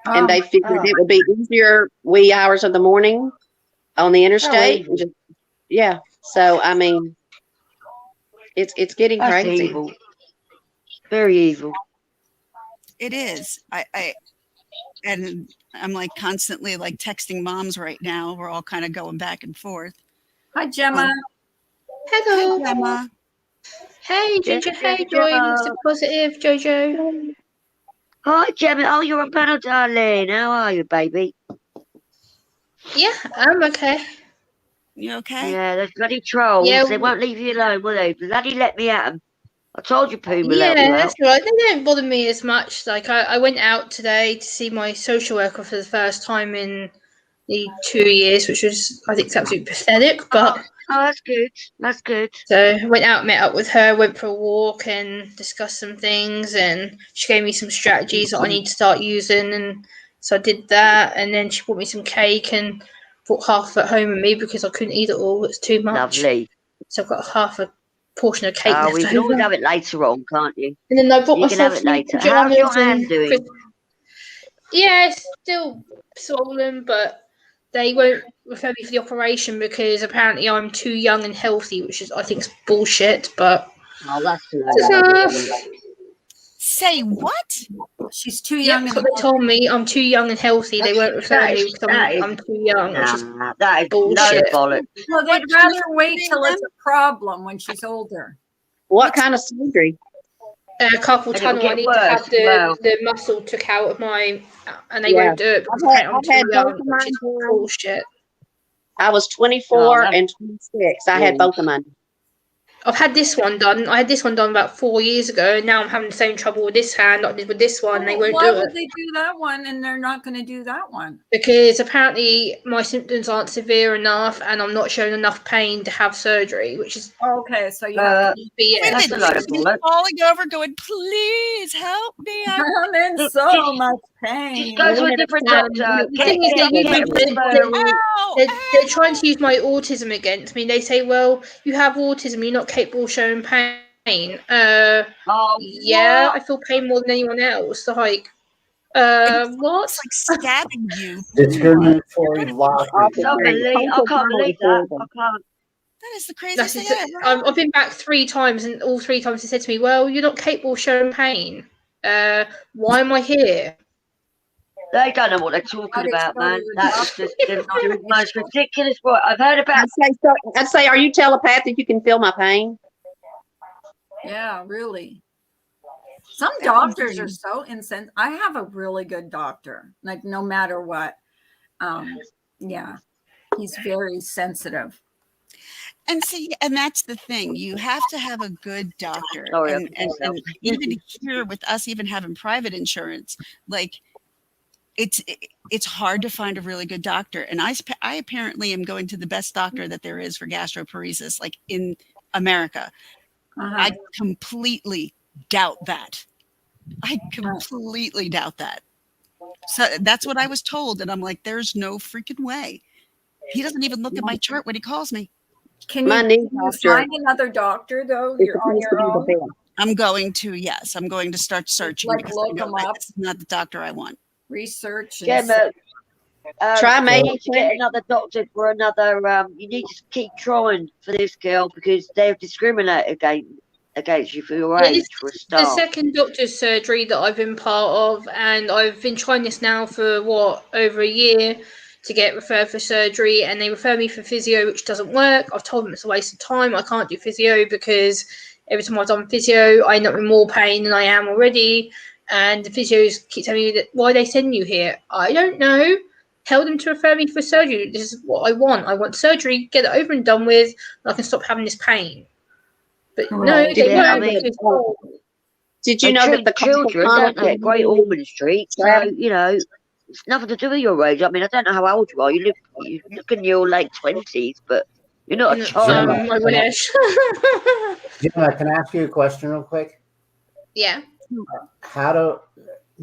and they figured it would be easier wee hours of the morning on the interstate. evil. Yeah. So I mean, it's getting That's crazy. evil. Very evil. It is. And I'm like constantly like texting moms right now. We're all kind of going back and forth. Hi, Gemma. Hello. Hi, Emma. Hey, Ginger. Hey, Joy. Mr. Positive, Jojo. Hi, Gemma. Oh, you're a panel, darling. How are you, baby? Yeah, I'm okay. You okay? Yeah, those bloody trolls. Yeah, They won't leave you alone, will they? Bloody let me at them. I told you, Pooh will help Yeah, you out. that's right. They don't bother me as much. Like, I went out today to see my social worker for the first time in the 2 years, which was, I think, absolutely pathetic. But Oh, that's good. That's good. so I went out, met up with her, went for a walk, and discussed some things. And she gave me some strategies that I need to start using. And so I did that. And then she bought me some cake and brought half at home with me because I couldn't eat it all. It's too much. Lovely. So I've got half a portion of cake Oh, left we can always over. have it later on, can't you? And then I bought You can have myself it some later. How's your pajamas hand and doing? Yeah, it's still swollen, but they won't refer me for the operation because apparently I'm too young and healthy, which is I think is bullshit. But Oh, that's Say what? She's too yeah, young. that's what they told me. I'm too young and healthy. They won't refer that me is- because that is- I'm too young, which is Nah, that is bullshit. no bollocks. Well, they'd rather wait till it's a problem when she's older. What kind of surgery? Carpal And it'll tunnel. I get need worse to have as well. the muscle took out of my, and they Yeah. won't do it because I've had I'm too both young, of which is mine done. bullshit. I was 24 Oh, and 26. I had Yeah. both of mine. I've had this one done. I had this one done about 4 years ago, and now I'm having the same trouble with this hand that I did with this one. They won't Why do would it they do that one and they're not going to do that one? because apparently my symptoms aren't severe enough, and I'm not showing enough pain to have surgery, which is Okay, so you have to BS. That's a load of She's bollocks. falling over, going, "Please help me!" I'm in so much pain. Go to a different doctor. The thing is, Get a referral. Ow, they're trying to use my autism against me. They say, "Well, you have autism. You're not capable of showing pain." Oh, Yeah, what? I feel pain more than anyone else. Like, what? It's like stabbing you. Discriminatory law. It's unbelievable. I can't believe that. I can't. That is the craziest That's thing it. I ever heard. I've been back 3 times, and all 3 times they said to me, "Well, you're not capable of showing pain. Why am I here?" They don't know what they're talking about, man. That is just the most ridiculous. What I've heard about. I'd say, are you telepathic? You can feel my pain. Yeah, really. Some doctors are so insensitive. I have a really good doctor, like no matter what. Yeah, he's very sensitive. And see, and that's the thing. You have to have a good doctor. Sorry, and even here with us even having private insurance, like it's hard to find a really good doctor. And I apparently am going to the best doctor that there is for gastroparesis, like in America. I completely doubt that. I completely doubt that. So that's what I was told. And I'm like, there's no freaking way. He doesn't even look at my chart when he calls me. Can you find another doctor though? You're on your own. I'm going to, yes. I'm going to start searching. Like look them up. It's not the doctor I want. Research. Gemma, try you need to get another doctor for another. You need to keep trying for this girl because they'll discriminate against you for your age for a start. The second doctor's surgery that I've been part of, and I've been trying this now for over a year to get referred for surgery, and they refer me for physio, which doesn't work. I've told them it's a waste of time. I can't do physio because every time I've done physio, I end up in more pain than I am already. And the physios keep telling me that why they send you here. I don't know. Tell them to refer me for surgery. This is what I want. I want surgery, get it over and done with, and I can stop having this pain. But no, they won't. Did you know that the children don't they at Great Ormond Street? So you know, it's nothing to do with your age. I mean, I don't know how old you are. You look in your late 20s, but you're not a child. I wish. Gemma, can I ask you a question real quick? Yeah. How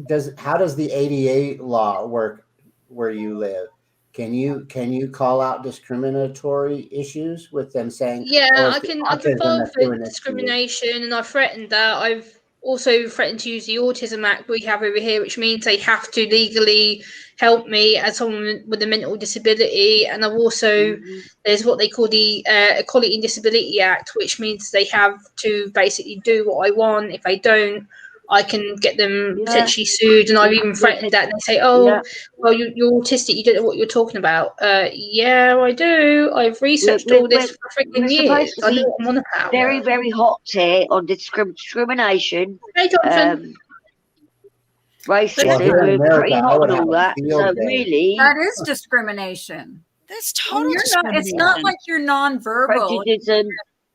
does the ADA law work where you live? Can you call out discriminatory issues with them saying? Yeah, I can file for discrimination, and I've threatened that. I've also threatened to use the Autism Act we have over here, which means they have to legally help me as someone with a mental disability. And I've also there's what they call the Equality and Disability Act, which means they have to basically do what I want. If they don't, I can get them potentially sued. And I've even threatened that. And they say, well, you're autistic. You don't know what you're talking about. Yeah, I do. I've researched all this for freaking years. I know what I'm on about. Very, very hot here on discrimination. Hey, Jonathan. Racism, we're pretty hot on all that. So really, that is discrimination. That's totally discrimination. It's not like you're nonverbal. Prejudice.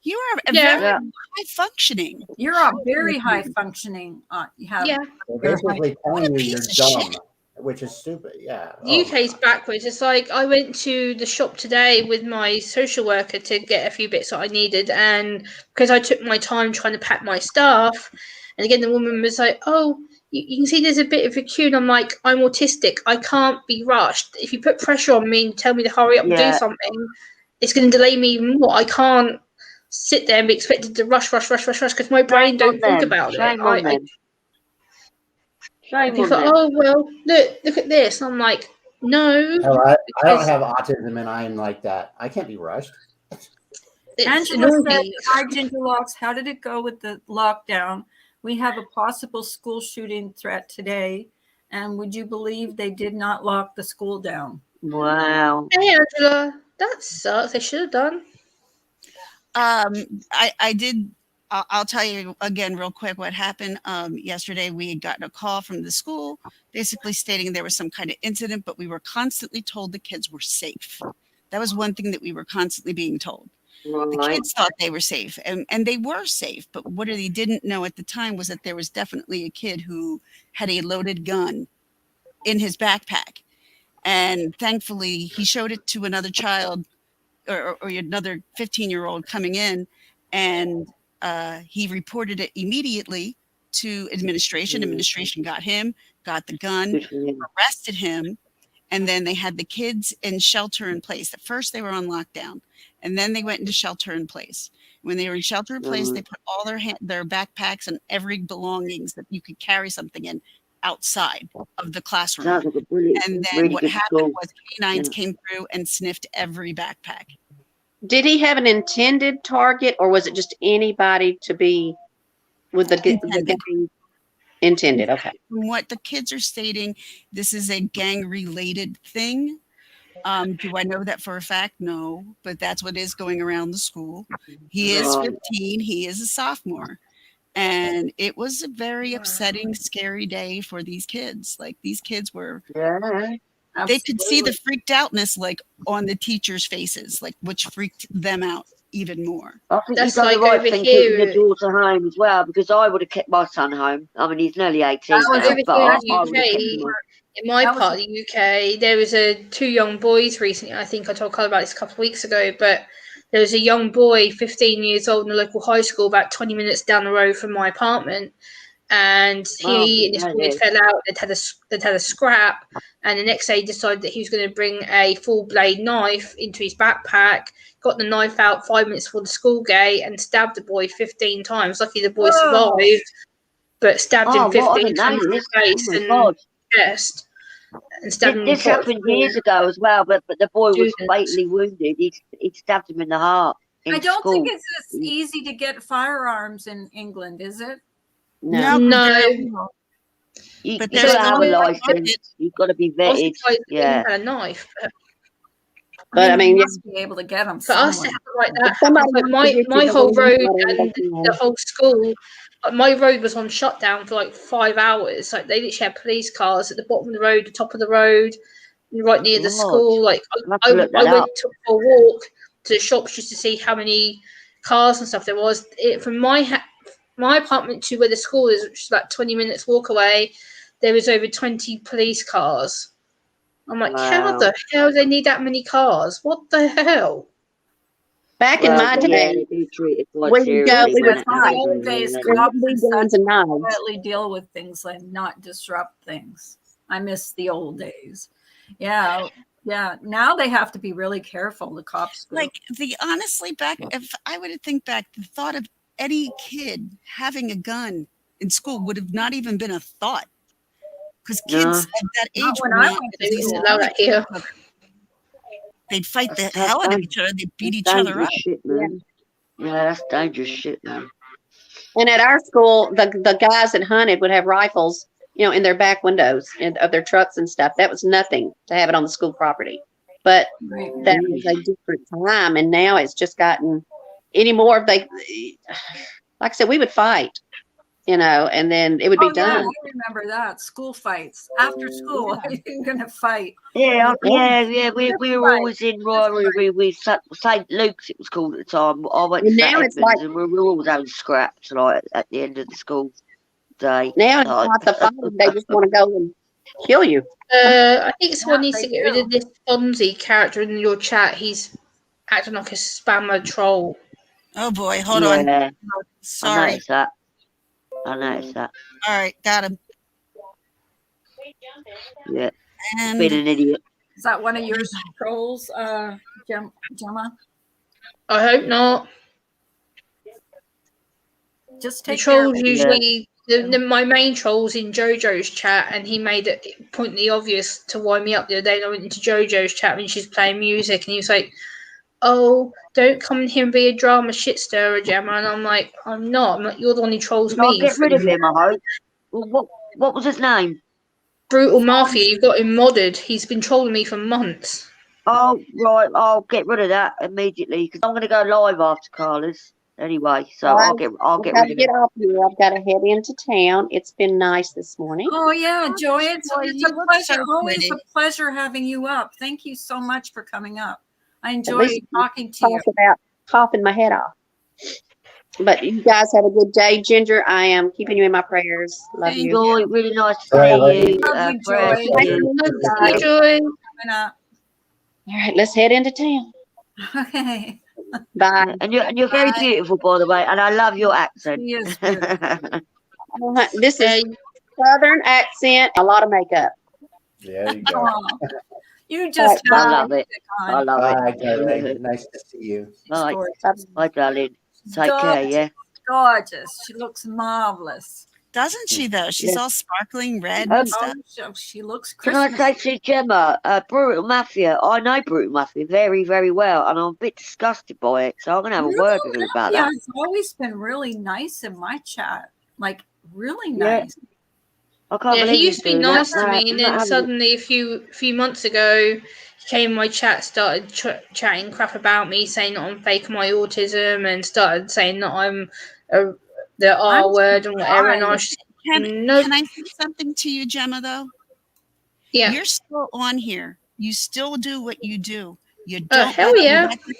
You are very high functioning. You're a very high functioning. They're basically telling you you're dumb, which is stupid. Yeah. The UK's backwards. It's like I went to the shop today with my social worker to get a few bits that I needed, and because I took my time trying to pack my stuff, and again the woman was like, "Oh, you can see there's a bit of a queue." And I'm like, "I'm autistic. I can't be rushed. If you put pressure on me and tell me to hurry up and do something, it's going to delay me even more. I can't sit there and be expected to rush because my brain don't think about it." Shame on them. Oh well, look at this. And I'm like, no. I don't have autism and I'm like that. I can't be rushed. Angela said, "Hi, Gingerlocks. How did it go with the lockdown? We have a possible school shooting threat today, and would you believe they did not lock the school down?" Wow. Hey, Angela, that sucks. They should have done. I did. I'll tell you again real quick what happened. Yesterday we had gotten a call from the school basically stating there was some kind of incident, but we were constantly told the kids were safe. That was one thing that we were constantly being told. The kids thought they were safe, and they were safe. But what they didn't know at the time was that there was definitely a kid who had a loaded gun in his backpack. And thankfully, he showed it to another child or another 15-year-old coming in, and he reported it immediately to administration. Administration got him, got the gun, arrested him, and then they had the kids in shelter in place. At first, they were on lockdown, and then they went into shelter in place. When they were in shelter in place, they put all their backpacks and every belongings that you could carry something in outside of the classroom. And then what happened was canines came through and sniffed every backpack. Did he have an intended target, or was it just anybody to be with the game? Intended. Okay. From what the kids are stating, this is a gang-related thing. Do I know that for a fact? No, but that's what is going around the school. He is Right. 15. He is a sophomore. And it was a very upsetting, scary day for these kids. Like, these kids were, Yeah. they could see the freaked outness, like, on the teachers' faces, like, which freaked them out even more. I think That's you've done the like right over thing keeping your here. daughter home as well, because I would have kept my son home. I mean, he's nearly 18 That was now, Over but here I in the would have kept UK, him home. in my That was- part of the UK, there was two young boys recently. I think I told Carl about this a couple of weeks ago, but there was a young boy, 15 years old, in a local high school about 20 minutes down the road from my apartment. And he and his boys fell out. They'd had a scrap, and the next day he decided that he was going to bring a full blade knife into his backpack. Got the knife out 5 minutes before the school gate and stabbed the boy 15 times. Lucky the boy survived, but stabbed him 15 times in the face and chest, and stabbed him. This happened years ago as well, but the boy was fatally wounded. He stabbed him in the heart. I don't think it's as easy to get firearms in England, is it? No. No. You've But got there's to have a no license. You've got to be vetted. Yeah. Had a knife, But I mean, you must be able to get them. for us to somewhere. have it like that, Somebody like my whole road and the whole school, like my road was on shutdown for like 5 hours. Like they literally had police cars at the bottom of the road, the top of the road, and right near the school. Like I went for a walk to the shops just to see how many cars and stuff there was. From my apartment to where the school is, which is about 20 minutes walk away, there was over 20 police cars. I'm like, how the hell do they need that many cars? What the hell? Back in my day, we would go, we would fight. Old days, There wouldn't be guns and knives. quietly deal with things and not disrupt things. I miss the old days. Yeah. Now they have to be really careful. The cops do. Like honestly, back if I were to think back, the thought of any kid having a gun in school would have not even been a thought. Because kids at that age when were I not went to these school. Allow that here. They'd fight the hell out of each other. They'd beat each other up. Shit, man. Yeah, that's dangerous shit, man. And at our school, the guys that hunted would have rifles, in their back windows of their trucks and stuff. That was nothing to have it on the school property. But that was a different time, and now it's just gotten any more. Like I said, we would fight, and then it would be done. Yeah, I remember that. School fights. After school, you're going to fight. Yeah. We were always in rivalry with St. Luke's, it was called at the time. I went to St. Edmunds, and we were always having scraps at the end of the school day. Now it's not the fighting. They just want to go and kill you. I think someone needs to get rid of this Fonzie character in your chat. He's acting like a spammer troll. Oh boy, hold on. Sorry. I noticed that. All right, got him. Yeah. And Been an idiot. Is that one of your trolls, Gemma? I hope not. Just The take care of trolls it. usually, my main troll's in JoJo's chat, and he made it pointedly obvious to wind me up the other day. And I went into JoJo's chat when she's playing music, and he was like, "Oh, don't come in here and be a drama shit stirrer, Gemma." And I'm like, I'm not. You're the one who trolls me. I'll get rid of him, I hope. Well, what was his name? Brutal Mafia. You've got him modded. He's been trolling me for months. Oh, right. I'll get rid of that immediately because I'm going to go live after Carla's anyway. So I'll get rid of it. Off here. I've got to head into town. It's been nice this morning. Oh yeah, Joy, it's a you look pleasure. so Always pretty. a pleasure having you up. Thank you so much for coming up. I At enjoy least talking to you. talk about coughing my head off. But you guys have a good day, Ginger. I am keeping you in my prayers. Love you. Joy, really nice to Joy, see you. love you, prayers Joy. for you. Hi, Joy. Coming up. All right, let's head into town. Okay. Bye. And you're very beautiful, by the way, and I love your accent. She is beautiful. This is Southern accent, a lot of makeup. There you go. Oh, you just Bye. I have love it. on. I love Bye, it. darling. Nice to see you. Bye. Gorgeous. Bye, darling. Take care, yeah. Gorgeous. She looks marvelous. doesn't she though? She's all sparkling red Um, and stuff. She looks Can I Christmas. say to Gemma, Brutal Mafia, I know Brutal Mafia very, very well, and I'm a bit disgusted by it, so I'm going to have a word with him about Yeah, that. it's always been really nice in my chat. Like, really Yeah. nice. I can't Yeah, believe he used to be doing that. nice to No, me, I'm and not then having it. suddenly a few months ago, he came in my chat, started chatting crap about me, saying that I'm faking my autism, and started saying that I'm the R word and whatever. And I was just, nope. Can I say something to you, Gemma, though? Yeah. You're still on here. You still do what you do. You Oh, don't hell let them yeah. get you.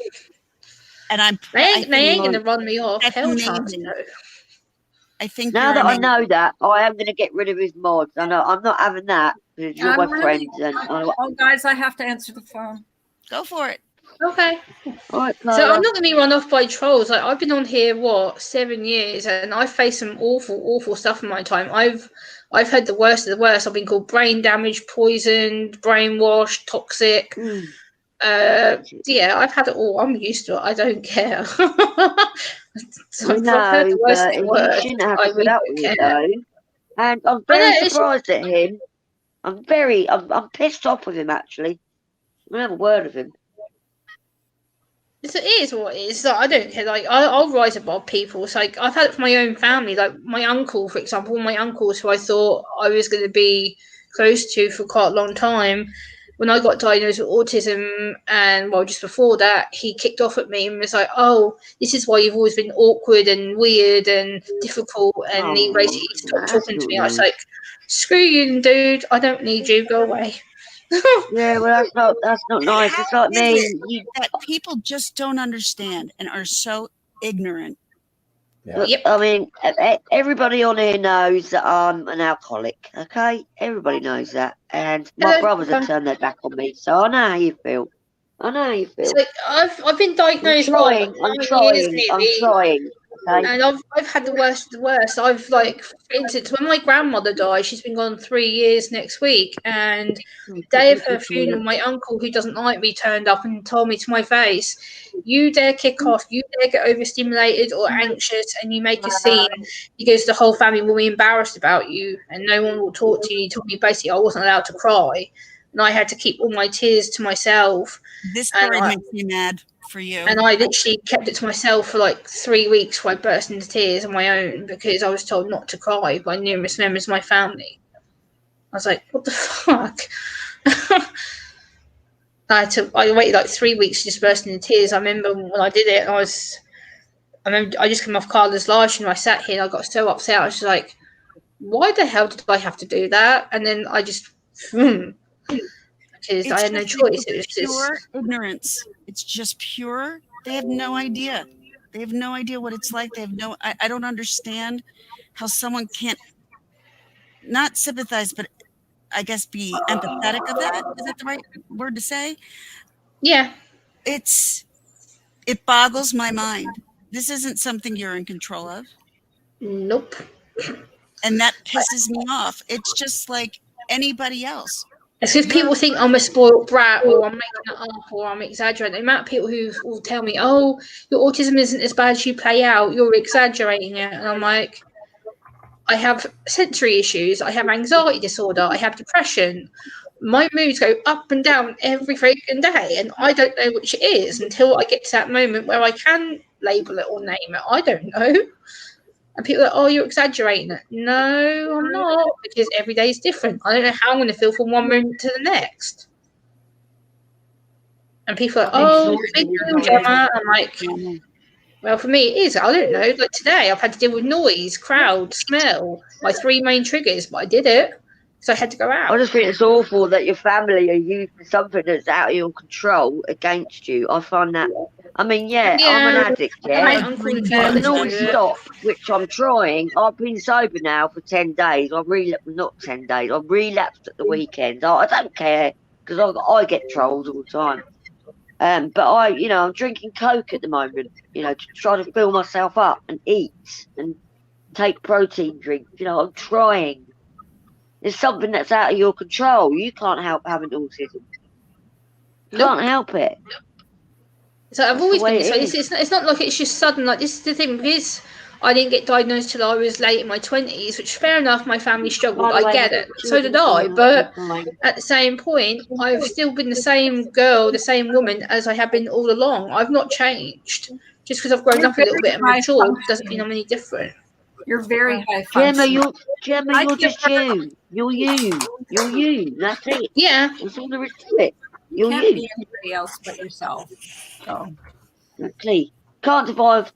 And I They think ain't going to run me off. that's Hell chance, amazing. no. I think Now you're that I amazing. know that, I am going to get rid of his mods. I know I'm not having that because you're my I'm really- friends. And Oh, guys, I have to answer the phone. Go for it. Okay. all right, So I'm Carla. not going to be run off by trolls. Like, I've been on here 7 years, and I've faced some awful stuff in my time. I've had the worst of the worst. I've been called brain damaged, poisoned, brainwashed, toxic. Mm. Yeah, I've had it all. I'm used to it. I don't care. So I I've heard know, the worst but of the you worst. shouldn't have I to put really up don't with it care. though. And I'm I very know it's surprised at him. I'm pissed off with him actually. I don't have a word of him. it is what it is. Like, I don't care. Like, I'll rise above people. It's like I've had it for my own family. Like my uncle, for example, my uncles who I thought I was going to be close to for quite a long time. When I got diagnosed with autism, and just before that, he kicked off at me and was like, "Oh, this is why you've always been awkward and weird and difficult." And he Oh, basically stopped that's talking to not me. I was nice. like, "Screw you, dude. I don't need you. Go away." Yeah, well, that's not nice. How It's like is me. it that people just don't understand and are so ignorant? Yeah. Yep. I mean, everybody on here knows that I'm an alcoholic. Okay, everybody knows that, and my Hello. brothers have turned their back on me, so I know how you feel. I know how you It's feel. like I've been I'm diagnosed trying. I'm 9 years trying. I'm nearly, trying. Okay. and I've had the worst of the worst. I've like, for instance, when my grandmother died, she's been gone 3 years next week, and the day of her funeral, my uncle, who doesn't like me, turned up and told me to my face, "You dare kick off, you dare get overstimulated or anxious, and you make a scene, because the whole family will be embarrassed about you, and no one will talk to you." He told me basically I wasn't allowed to cry, and I had to keep all my tears to myself. This And story makes me mad for you. And I literally kept it to myself for like 3 weeks before I burst into tears on my own because I was told not to cry by numerous members of my family. I was like, what the fuck? I waited like 3 weeks to just burst into tears. I remember when I did it, I just came off Carla's live stream. I sat here and I got so upset. I was just like, why the hell did I have to do that? And then I just, because I had no choice. It was pure just ignorance. It's just pure. They have no idea. They have no idea what it's like. They have no. I don't understand how someone can't not sympathize, but I guess be empathetic of that. Is that the right word to say? yeah. It boggles my mind. This isn't something you're in control of, Nope. and that pisses me off. It's just like anybody else. It's because people think I'm a spoiled brat or I'm making it up or I'm exaggerating. The amount of people who will tell me, "Oh, your autism isn't as bad as you play out. You're exaggerating it." And I'm like, I have sensory issues. I have anxiety disorder. I have depression. My moods go up and down every freaking day, and I don't know which it is until I get to that moment where I can label it or name it. I don't know. And people are like, "Oh, you're exaggerating it." No, I'm not, because every day is different. I don't know how I'm going to feel from one moment to the next. And people are like, "Oh, big deal, Gemma." I'm like, well, for me, it is. I don't know. Like today, I've had to deal with noise, crowd, smell, my 3 main triggers, but I did it. So I had to go I out. just think it's awful that your family are using something that's out of your control against you. I find that. I mean, yeah, I'm an Yeah, addict, my yeah. uncle Agreed. I refused can to do always it. stop, which I'm trying. I've been sober now for 10 days. I've relapsed, not 10 days. I've relapsed at the weekends. I don't care because I get trolls all the time. But I'm drinking Coke at the moment, to try to fill myself up and eat and take protein drinks. I'm trying. It's something that's out of your control. You can't help having autism. Nope. Can't help it. So I've That's always the way been this way. it is. It's not like it's just sudden. Like, this is the thing, because I didn't get diagnosed till I was late in my 20s, which fair enough, my family struggled. I get it. So did I. But at the same point, I've still been the same girl, the same woman as I have been all along. I've not changed. Just because I've grown You're up a little bit very and high matured doesn't mean functioning. I'm any different. You're very high Gemma, functioning. I you're give just her- you. You're you. You're you. That's it. Yeah. That's all there is to it. You You're can't you. be anybody else but yourself. So Exactly. Can't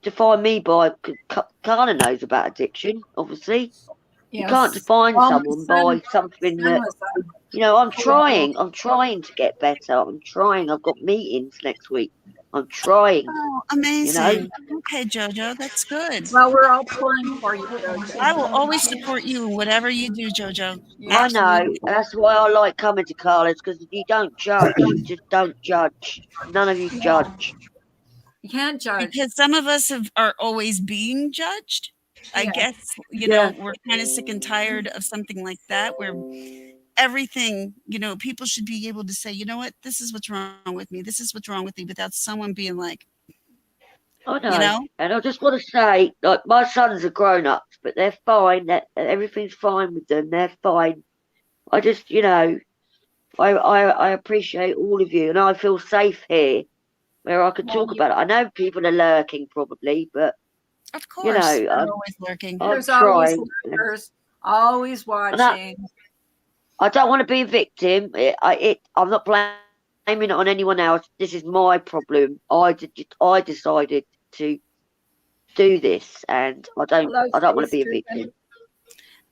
define me by. Carla knows about addiction, obviously. You can't yes. define Well, someone by something my son that, was I'm trying. I'm trying to get better. I'm trying. I've got meetings next week. I'm trying, Oh, you know. amazing. Okay, Jojo, that's good. well, we're all pulling for you, Jojo. I will always support you in whatever you do, Jojo. Yeah. I know. Absolutely. That's why I like coming to Carla's, because you don't judge. You just don't judge. None of you judge. You can't judge. Because some of us are always being judged. I Yeah. guess, Yeah. we're kind of sick and tired of something like that where everything, people should be able to say, you know what, this is what's wrong with me. This is what's wrong with me without someone being like, I know. you know? And I just want to say, like, my sons are grown ups, but they're fine. Everything's fine with them. They're fine. I just, I appreciate all of you, and I feel safe here where I can talk about it. I know people are lurking probably, but Of course. I'm, They're always lurking. I'm There's always trying. lurkers, always watching. I don't want to be a victim. I'm not blaming it on anyone else. This is my problem. I decided to do this, and I don't want to be a victim.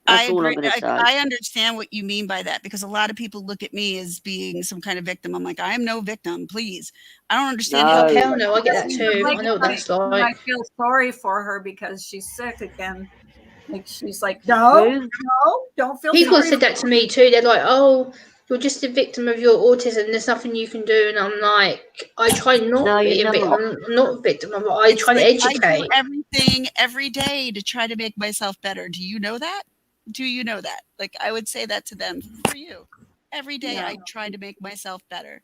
I That's all I'm agree. going to say. I understand what you mean by that, because a lot of people look at me as being some kind of victim. I'm like, I am no victim, please. I don't understand how No. Hell no, I get that too. Like, I know what that's I like. feel sorry for her because she's sick again. Like she's like, no, Who? don't feel People sorry. said that to me too. They're like, "Oh, you're just a victim of your autism. There's nothing you can do." And I'm like, I try not No, to be you're a victim. not. I'm not a victim. I it's try to like I educate. do everything every day to try to make myself better. Do you know that? Do you know that? Like, I would say that to them for you. Every day I try to make myself better.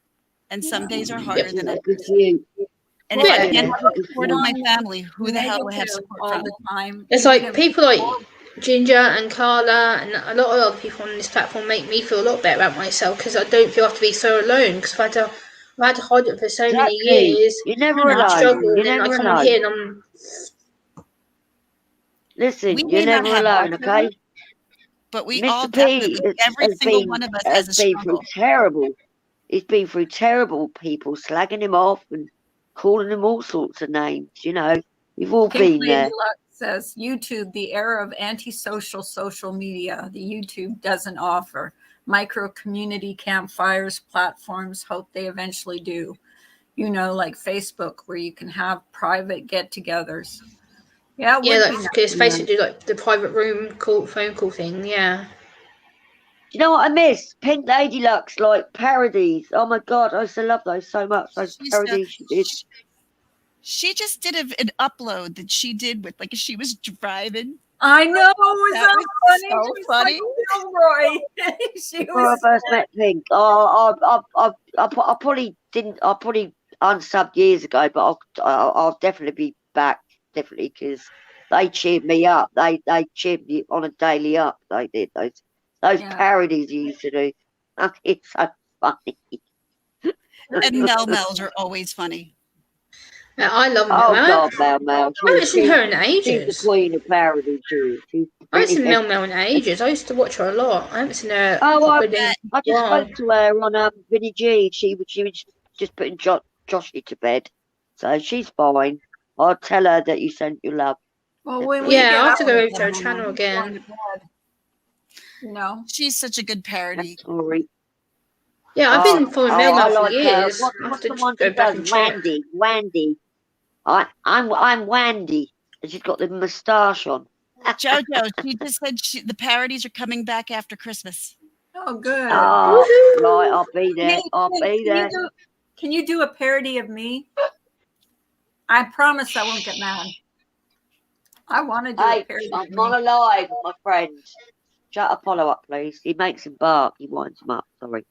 And some days are harder than others. Good for you. And if I Yeah. can't have the Good support for of you. my family, who the hell do I have support all from? the time. It's You like can- people like Ginger and Carla and a lot of other people on this platform make me feel a lot better about myself because I don't feel I have to be so alone. Because I've had to hide it for so many Exactly. years. You're never You know, And I've alone. struggled, You're and then never I come on alone. here and I'm Listen, We you're may not never have alone, autism, okay? but we all Mr. P definitely, every single one of us has has a been through struggle. terrible. He's been through terrible people slagging him off and calling him all sorts of names. We've all Pink been Lady there. Luck says YouTube, the era of antisocial social media. The YouTube doesn't offer micro community campfires, platforms. Hope they eventually do. Like Facebook, where you can have private get-togethers. Yeah, it would like be nice. because Facebook do like the private room phone call thing. Yeah. Do you know what I miss? Pink Lady Luck's like parodies. Oh my god, I used to love those so much. Those She's, parodies she did. She just did an upload that she did with, like, she was driving. I know. Was That that was funny? so She was funny. like Gilroy. She Before I was. first met Pink, I probably didn't. I probably unsubbed years ago, but I'll definitely be back, definitely, because they cheered me up. They cheered me on a daily up. They did those parodies you used to do. It's so funny. And Mel's are always funny. Yeah, I love Oh Mel. God, Mel. I haven't seen her in She's the ages. queen of parodies. I haven't seen Mel in ages. I used to watch her a lot. I haven't seen her. Oh, I just spoke to her on Vinnie G. She was just putting Joshy to bed, so she's fine. I'll tell her that you sent your love. Well, when we Yeah, get I'll have to out go of over to her bed, channel we're again. going to bed. She's such a good parody. Sorry. Yeah, I've been following Mel I for like years. her. I have What's to the one go she back does? and check. Wandy. I'm Wandy, and she's got the moustache on. Jojo, she just said the parodies are coming back after Christmas. Oh, good. Oh, right, I'll be there. I'll be there. Can you do a parody of me? I promise I won't get mad. I want to do a parody I'm of me. not alive, my friend. Shut Apollo up, please. He makes him bark. He winds him up. Sorry.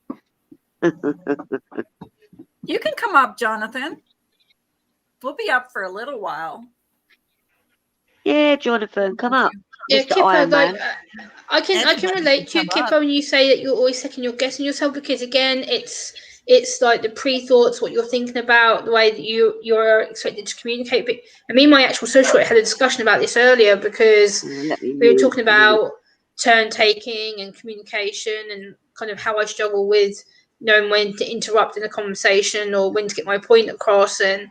You can come up, Jonathan. We'll be up for a little while. Yeah, Jonathan, come up. Yeah, Mr. Kipper, Iron like Man. I can Everybody relate to can you, come Kipper, when you say that you're always second guessing yourself because again, it's it's like the pre-thoughts, what you're thinking about, the way that you're expected to communicate. But I mean, my actual social work had a discussion about this earlier because Let me we were mute. talking about turn taking and communication and kind of how I struggle with knowing when to interrupt in a conversation or when to get my point across. And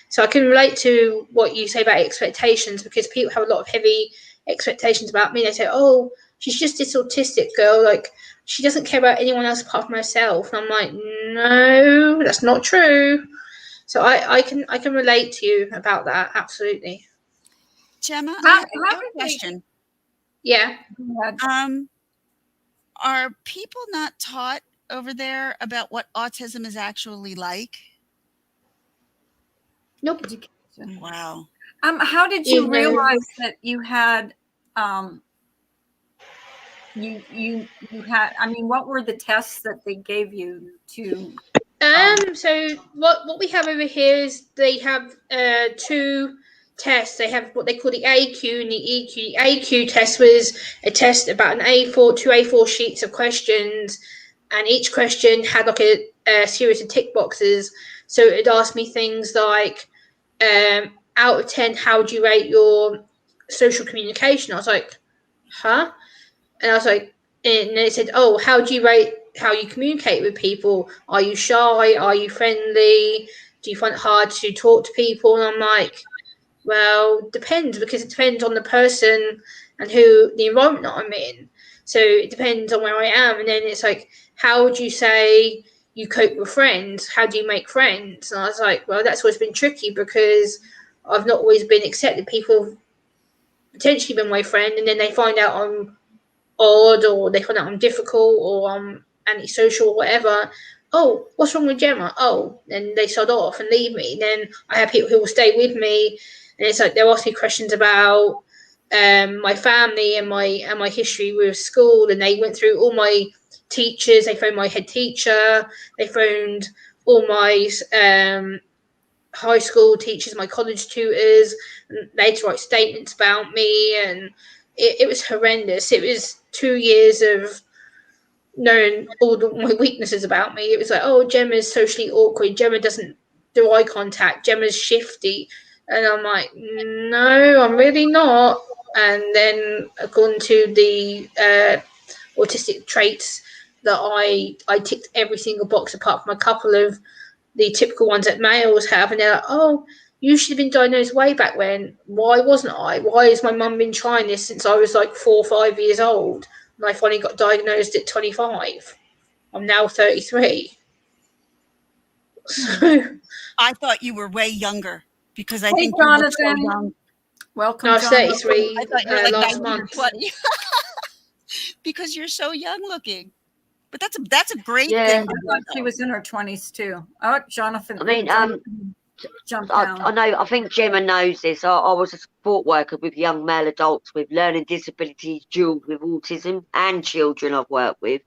so I can relate to what you say about expectations, because people have a lot of heavy expectations about me. They say, oh, she's just this autistic girl, like she doesn't care about anyone else apart from herself. And I'm like, no, that's not true. So I can relate to you about that, absolutely. Gemma, How- I how have a did they- question. Yeah. Are people not taught over there about what autism is actually like? Nope. Education. Wow. How did you Even- realize that you had you had, I mean, what were the tests that they gave you to So what we have over here is they have two tests. They have what they call the AQ and the EQ. The AQ test was a test about two A4 sheets of questions, and each question had like a series of tick boxes. So it asked me things like, out of 10, how would you rate your social communication? I was like, huh? And I was like, and it said, oh, how do you rate how you communicate with people? Are you shy? Are you friendly? Do you find it hard to talk to people? And I'm like, well, depends, because it depends on the person and the environment that I'm in. So it depends on where I am. And then it's like, how would you say you cope with friends? How do you make friends? And I was like, well, that's always been tricky because I've not always been accepted. People have potentially been my friend, and then they find out I'm odd, or they find out I'm difficult, or I'm antisocial, or whatever. Oh, what's wrong with Gemma? Oh, and they sod off and leave me. Then I have people who will stay with me, and it's like they'll ask me questions about my family and my history with school, and they went through all my teachers. They phoned my head teacher. They phoned all my high school teachers, my college tutors, and they had to write statements about me, and it was horrendous. It was 2 years of knowing all my weaknesses about me. It was like, oh, Gemma's socially awkward. Gemma doesn't do eye contact. Gemma's shifty. And I'm like, no, I'm really not. And then according to the autistic traits that I ticked every single box apart from a couple of the typical ones that males have. And they're like, oh, you should have been diagnosed way back when. Why wasn't I? Why has my mum been trying this since I was like 4 or 5 years old? And I finally got diagnosed at 25. I'm now 33. So I thought you were way younger because I Hey, think you look so Jonathan. young. welcome, no, I was Jonathan. 33 I thought you were like last 19 or month. 20 because you're so young looking. But that's a great Yeah. thing. I thought she was in her 20s too. Oh, Jonathan. I mean, Jonathan jumped down. I know. I think Gemma knows this. I was a support worker with young male adults with learning disabilities, dual with autism, and children I've worked with.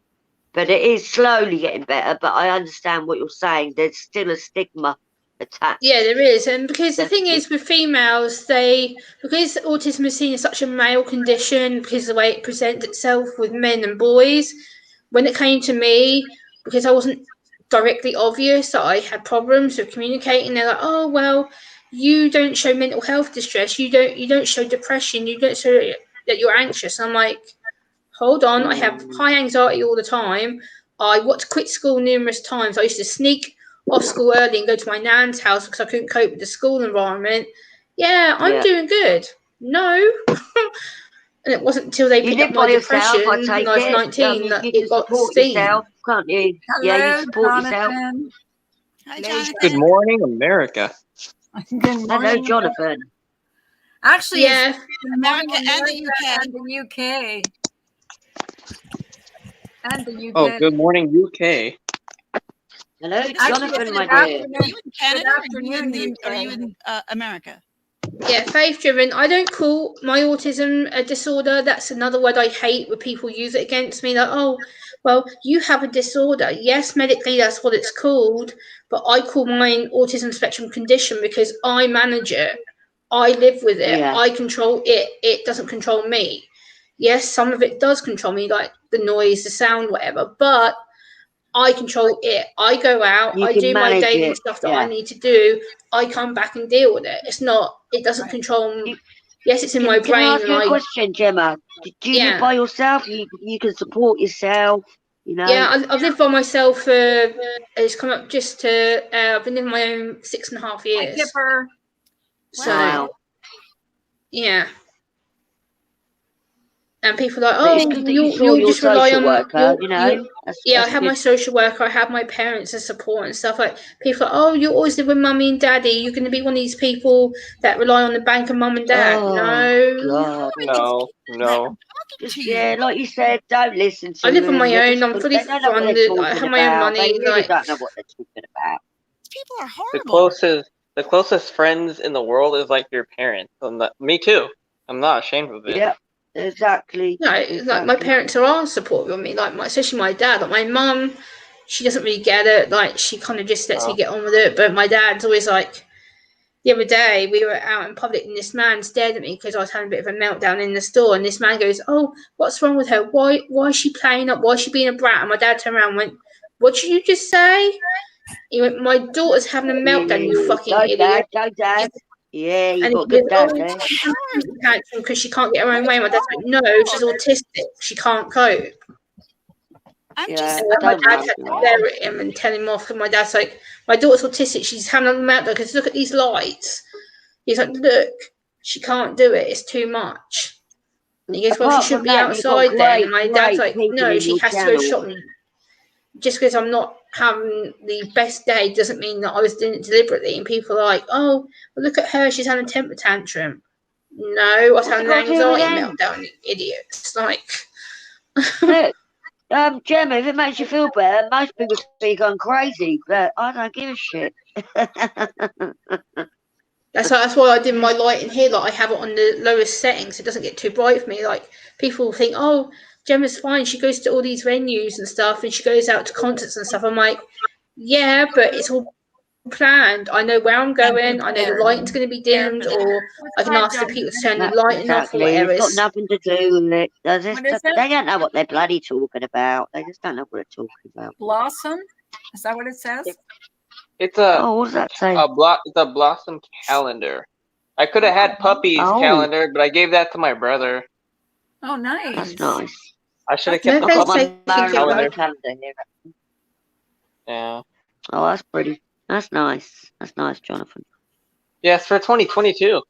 But it is slowly getting better. But I understand what you're saying. There's still a stigma attached. Yeah, there is. And because the thing Definitely. is with females, because autism is seen as such a male condition, because of the way it presents itself with men and boys, when it came to me, because I wasn't directly obvious that I had problems with communicating, they're like, oh, well, you don't show mental health distress, you don't show depression, you don't show that you're anxious. And I'm like, hold on, I have high anxiety all the time. I want to quit school numerous times. I used to sneak off school early and go to my nan's house because I couldn't cope with the school environment. Yeah, I'm doing good. No. And it wasn't until they You picked up live my by yourself, I depression take when I was it. 19 that You it can got support seen. yourself, can't you? Yeah, Hello, you support yourself. Jonathan. Hi, Hello, Jonathan. Good morning, America. Good Hello, morning. Jonathan. Actually, Yeah. it's good morning, America and the UK. and the UK. And the UK. Oh, good morning, UK. Hello, Actually, Jonathan, it's my good dear. Are afternoon. you in Canada or are you in, afternoon, are you UK. in America? Yeah, faith driven. I don't call my autism a disorder. That's another word I hate when people use it against me. Like, oh, well, you have a disorder. Yes, medically, that's what it's called. But I call mine autism spectrum condition because I manage it. I live with it. Yeah. I control it. It doesn't control me. Yes, some of it does control me, like the noise, the sound, whatever. But I control it. I go out, You I can do my manage daily it, stuff that yeah. I need to do. I come back and deal with it. It doesn't control me. Yes, it's in my Can I brain, ask and you a question, Gemma? Do you live by yourself? You can support yourself, you know? Yeah, I've lived by myself for, it's come up just to, I've been living my own 6.5 years. Hi, Kipper. So, Wow. yeah. And people are like, But oh, it's good that you'll your just rely social on, worker, you know? yeah, I That's have my good. social worker, I have my parents as support and stuff. Like, people are, oh, you always live with mummy and daddy. You're going to be one of these people that rely on the bank and mum and dad. Oh, No. God. No, no. Talking Just, to yeah, you. like you said, don't listen to I live on them. my They're own. just, I'm fully they don't know what they're funded. I talking have my own about. They money. really Like, don't know what they're talking about. People are The horrible. closest friends in the world is like your parents. Me too. I'm not ashamed of it. Yeah, exactly. no, like my parents are supportive of me. Like, especially my dad. Like, my mum, she doesn't really get it. Like, she kind of just lets me get on with it. But my dad's always like, the other day we were out in public and this man stared at me because I was having a bit of a meltdown in the store, and this man goes, oh, what's wrong with her? Why is she playing up? Why is she being a brat? And my dad turned around and went, what did you just say? He went, my daughter's having a meltdown, you fucking idiot. Go, Dad. Yeah, you And got a he good goes, dad oh, there. tantrum because she can't get her own way. My dad's like, no, she's autistic. She can't cope. I'm Yeah, just And then my don't dad know. had to stare at him and tell him off. And my dad's like, my daughter's autistic. She's having a meltdown because look at these lights. He's like, look, she can't do it. It's too much. And he goes, well, she Apart shouldn't from be that, you've got outside then. And my dad's great like, people no, in she your has to go channel. shopping. Just because I'm not having the best day doesn't mean that I was doing it deliberately. And people are like, oh, well, look at her. She's having a temper tantrum. No, I was having an anxiety meltdown, you idiots. Like, Look, Gemma, if it makes you feel better, most people think I'm crazy, but I don't give a shit. that's why I did my lighting here. Like, I have it on the lowest settings. It doesn't get too bright for me. Like, people think, oh, Gemma's fine. She goes to all these venues and stuff, and she goes out to concerts and stuff. I'm like, yeah, but it's all planned. I know where I'm going. I know the lighting's going to be dimmed, or I can ask the people to turn the lighting off or whatever. It's got nothing to do with it. What is it? They don't know what they're bloody talking about. They just don't know what they're talking about. Blossom? Is that what it says? It's a Oh, what does that say? the Blossom calendar. I could have had Puppy's calendar, but I gave that to my brother. Oh, nice. That's nice. I should have kept No, the thanks, Puppy thank you. calendar. Here. Yeah. Oh, that's pretty. That's nice. That's nice, Jonathan. Yes, for 2022.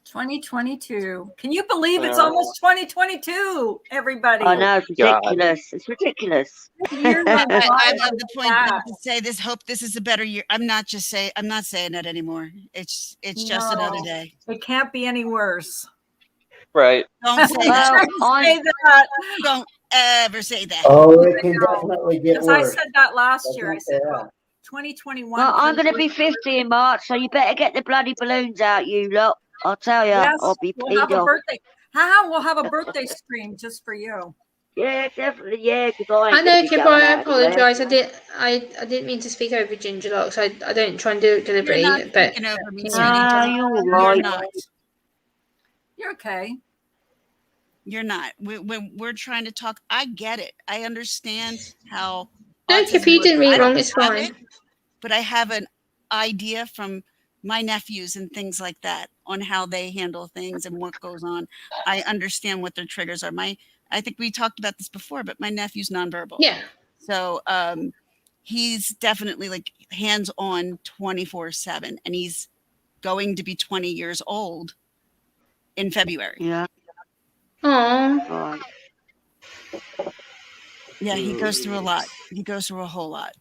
2022. Can you believe it's almost 2022, everybody? I know, it's ridiculous. It's ridiculous. Year I went by love the point fast. to say this. Hope this is a better year. I'm not saying that anymore. It's just another No. day. It can't be any worse. Right. Don't say that. Say that. Don't ever say that. Oh, it can definitely get Because I worse. said that last year. I Don't say said, that. well, 2021. Well, I'm going to be 50 in March, so you better get the bloody balloons out, you lot. I'll tell you, Yes, I'll be we'll have peed a off. birthday. We'll have a birthday stream just for you. Yeah, definitely, yeah, because I I ain't know, going to be Kipper. going I out anywhere. apologise. I didn't mean to speak over Ginger Locks. I don't try and do it You're deliberately. not But speaking over me, No, sweetie. you're all You're right. not. You're okay. You're not. We're trying to talk. I get it. I understand how. no, autism Kipper, you works. didn't read I it don't wrong. It's have fine. it, but I have an idea from my nephews and things like that on how they handle things and what goes on. I understand what their triggers are. I think we talked about this before, but my nephew's nonverbal. Yeah. So he's definitely like hands-on 24/7, and he's going to be 20 years old in February. Yeah. Aww. Right. Yeah, he goes through a lot. He goes through a whole lot.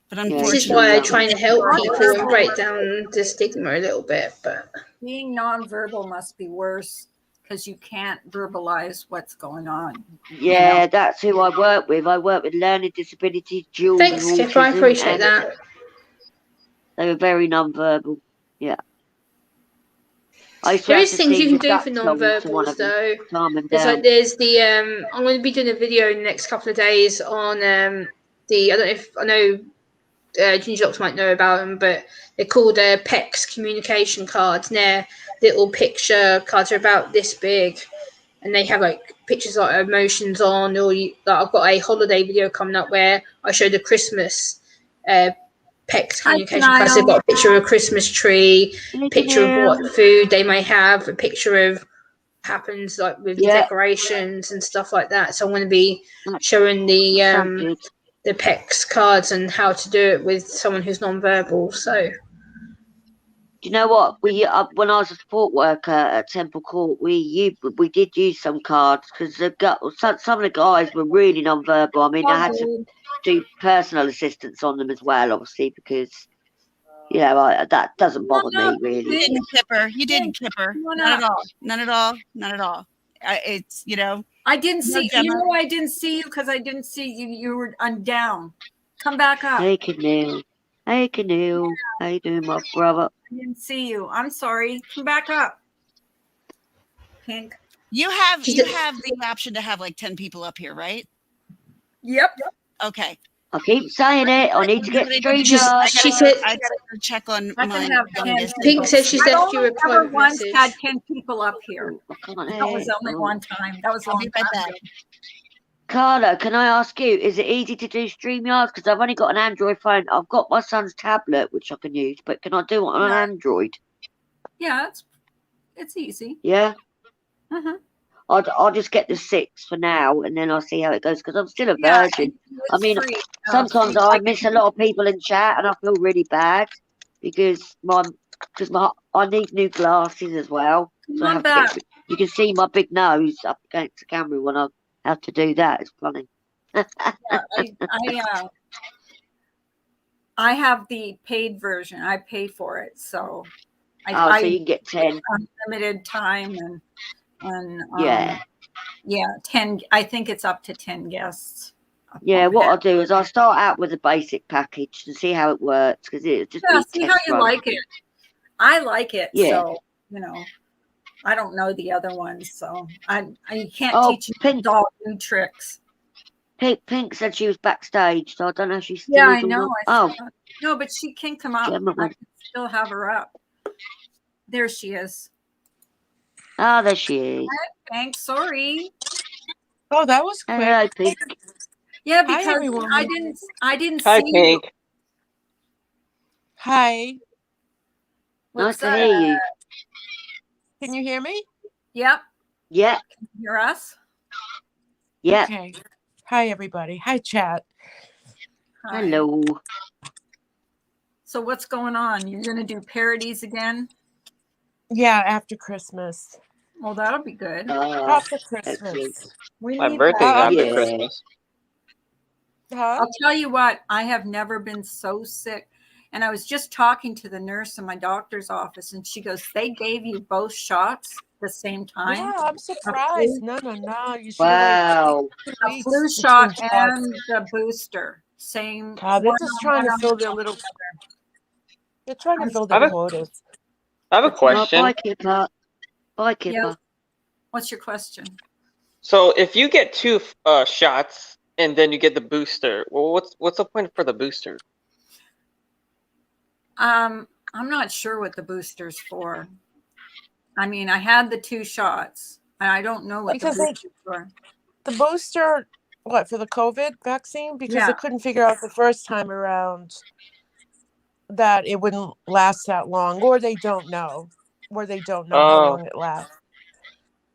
But unfortunately, This is why I try and help people and break down the stigma a little bit. But being nonverbal must be worse because you can't verbalize what's going on. Yeah, You know? that's who I work with. I work with learning disabilities, dual thanks, Kipper. I appreciate that. They were very non-verbal. Yeah. There is things you can do for non-verbals, though. There's the I'm going to be doing a video in the next couple of days on I know Ginger Locks might know about them, but they're called Peck's communication cards, and they're little picture cards. Are about this big, and they have like pictures like emotions on, or I've got a holiday video coming up where I show the Christmas Peck's communication class. They've got a picture of a Christmas tree, picture of what food they may have, a picture of happens like with the decorations and stuff like that. So I'm going to be showing the Peck's cards and how to do it with someone who's non-verbal. So. Do you know what? We when I was a support worker at Temple Court, we did use some cards because some of the guys were really non-verbal. I mean, I had to do personal assistance on them as well, obviously, because that doesn't bother me really. You didn't, Kipper. You didn't, Kipper. Not at all. Not at all. Not at all. It's I didn't see you. I didn't see you because I didn't see you. You were down. Come back up. Hey, Canoe. Hey, Canoe. How you doing, my brother? I didn't see you. I'm sorry. Come back up. Pink. You have the option to have like 10 people up here, right? Yep. Okay. I keep saying it. I need to get StreamYard. She said, I gotta check on mine. Pink says she's left you a private message. I had 10 people up here. That was only one time. That was a long time ago. Carla, can I ask you, is it easy to do StreamYard? Because I've only got an Android phone. I've got my son's tablet, which I can use, but can I do it on an Android? Yeah, it's easy. Yeah? Uh-huh. I'll just get the 6 for now, and then I'll see how it goes, because I'm still a virgin. I mean, sometimes I miss a lot of people in chat, and I feel really bad, because I need new glasses as well. So you can see my big nose up against the camera when I have to do that. It's funny. I have the paid version. I pay for it, so so you can get 10 unlimited time and 10. I think it's up to 10 guests. Yeah, what I'll do is I'll start out with a basic package and see how it works, because it's just see how you like it. I like it, so I don't know the other ones, so I can't teach all new tricks. Pink said she was backstage, so I don't know if she's still. Yeah, I know. No, but she can come up. I can still have her up. There she is. Oh, there she is. Thanks. Sorry. Oh, that was quick. Hello, Pink. Yeah, because I didn't Hi, see Pink. you. Hi. Nice to hear you. Can you hear me? Yep. Yeah. Can you hear us? Yeah. Okay. Hi, everybody. Hi, chat. Hi. Hello. So what's going on? You're going to do parodies again? Yeah, after Christmas. Well, that'll be good. After Christmas. My birthday's after Christmas. Huh? I'll tell you what, I have never been so sick. And I was just talking to the nurse in my doctor's office, and she goes, they gave you both shots the same time? Yeah, I'm surprised. No. You should wow. A flu shot and the booster. Same. They're just trying to fill their little... They're trying to fill their quotas. I have a question. Bye, Kipper. Bye, Kipper. Yeah. What's your question? So if you get 2 shots and then you get the booster, well, what's the point for the booster? I'm not sure what the booster's for. I mean, I had the 2 shots, and I don't know what the booster's for. The booster, what, for the COVID vaccine? Because they couldn't figure out the first time around that it wouldn't last that long, or they don't know, how long it lasts.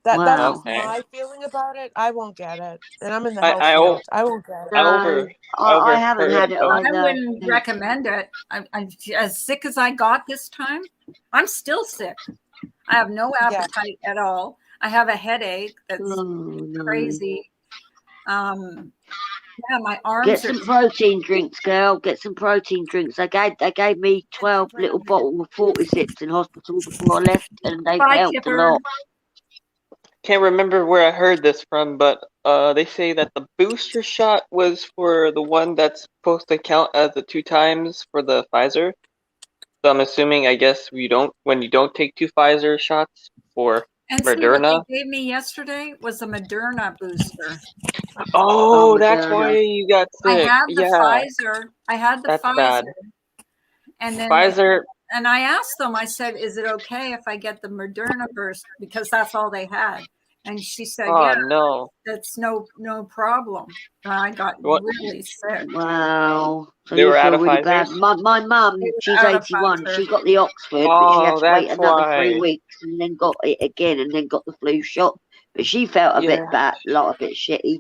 That was my feeling about it. I won't get it, and I'm in the health field. I won't get it. I haven't had it. I wouldn't recommend it. I'm as sick as I got this time. I'm still sick. I have no appetite at all. I have a headache that's crazy. My arms. Get some protein drinks, girl. Get some protein drinks. They gave me 12 little bottles of 46 in hospital before I left, and they helped a lot. Can't remember where I heard this from, but they say that the booster shot was for the one that's supposed to count as the 2 times for the Pfizer. So I'm assuming, I guess, when you don't take 2 Pfizer shots for Moderna. What they gave me yesterday was a Moderna booster. Oh, that's why you got sick. I had the Pfizer. I had the Pfizer. Bad. And then Pfizer. And I asked them, I said, is it okay if I get the Moderna booster? Because that's all they had. And she said, Oh yeah, no. that's no problem. And I got What? really sick. Wow. So They you were out feel of really bad. Pfizer's? My mum, They were she's out of 81. Pfizer. She got the Oxford, but she had Oh, to wait that's another 3 why. weeks and then got it again and then got the flu shot. But she felt a bit Yeah. bad, a bit shitty.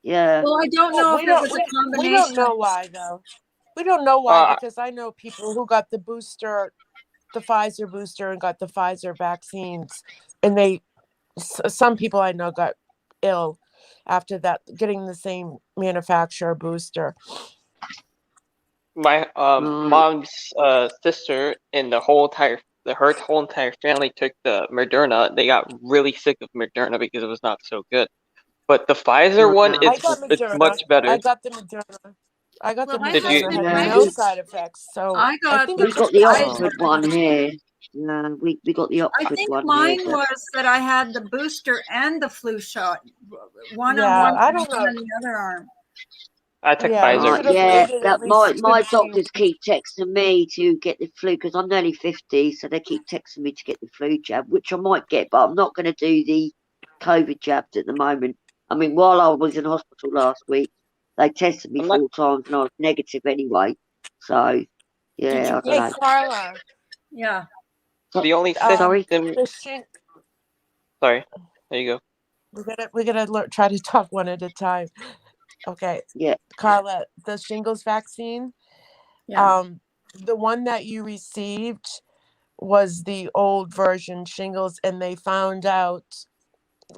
Yeah. Well, I don't Well, know if it was a we combination. don't know why though. We don't know why Uh, because I know people who got the booster, the Pfizer booster, and got the Pfizer vaccines, and some people I know got ill after that, getting the same manufacturer booster. my Right. mom's sister and her whole entire family took the Moderna. They got really sick of Moderna because it was not so good. But the Pfizer one, Wow. I got it's Moderna. much better. I got the Moderna. I got Well, the I Did you? Moderna. had Had Yeah. no side effects. So I got think the We it's got the Pfizer. Oxford one here. Yeah, we got the I Oxford think one here. mine was that I had the booster and the flu shot, one on Yeah, one I arm, don't one know. on the other arm. I took Yeah, you Pfizer. should have Yeah, waited that at least my 15. doctors keep texting me to get the flu because I'm nearly 50, so they keep texting me to get the flu jab, which I might get, but I'm not going to do the COVID jabs at the moment. I mean, while I was in hospital last week, they tested me I'm not. 4 times and I was negative anyway. So, Did yeah, you I don't Hey, know. Carla. Yeah. The only Um, system. the shing- Sorry. There you go. we're gonna try to talk one at a time. Okay, Yeah, Carla, the shingles vaccine. Yeah. The one that you received was the old version shingles, and they found out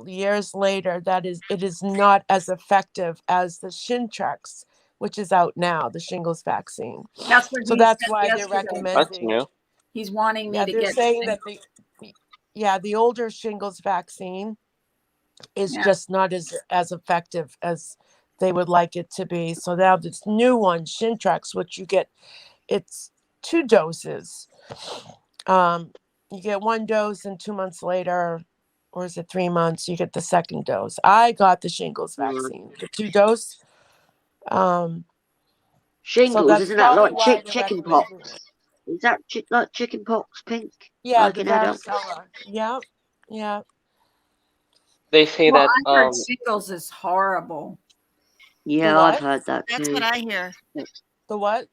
years later that it is not as effective as the Shintrax, which is out now, the shingles vaccine. That's what So he that's said why they're yesterday. That's recommending. new. He's wanting me Yeah, to they're get saying that shingles. the older shingles vaccine is Yeah. just not as effective as they would like it to be. So now this new one, Shintrax, which you get, it's 2 doses. You get 1 dose, and 2 months later, or is it 3 months, you get the second dose. I got the shingles vaccine, the 2 dose. So shingles, that's isn't that probably like why they're chicken pox? recommending it. Is that like chicken pox, Pink? Yeah, Like the in adults? varicella. Yeah, yeah. They say Well, that I heard shingles is horrible. The Yeah, I've what? heard that That's too. what I hear. The what?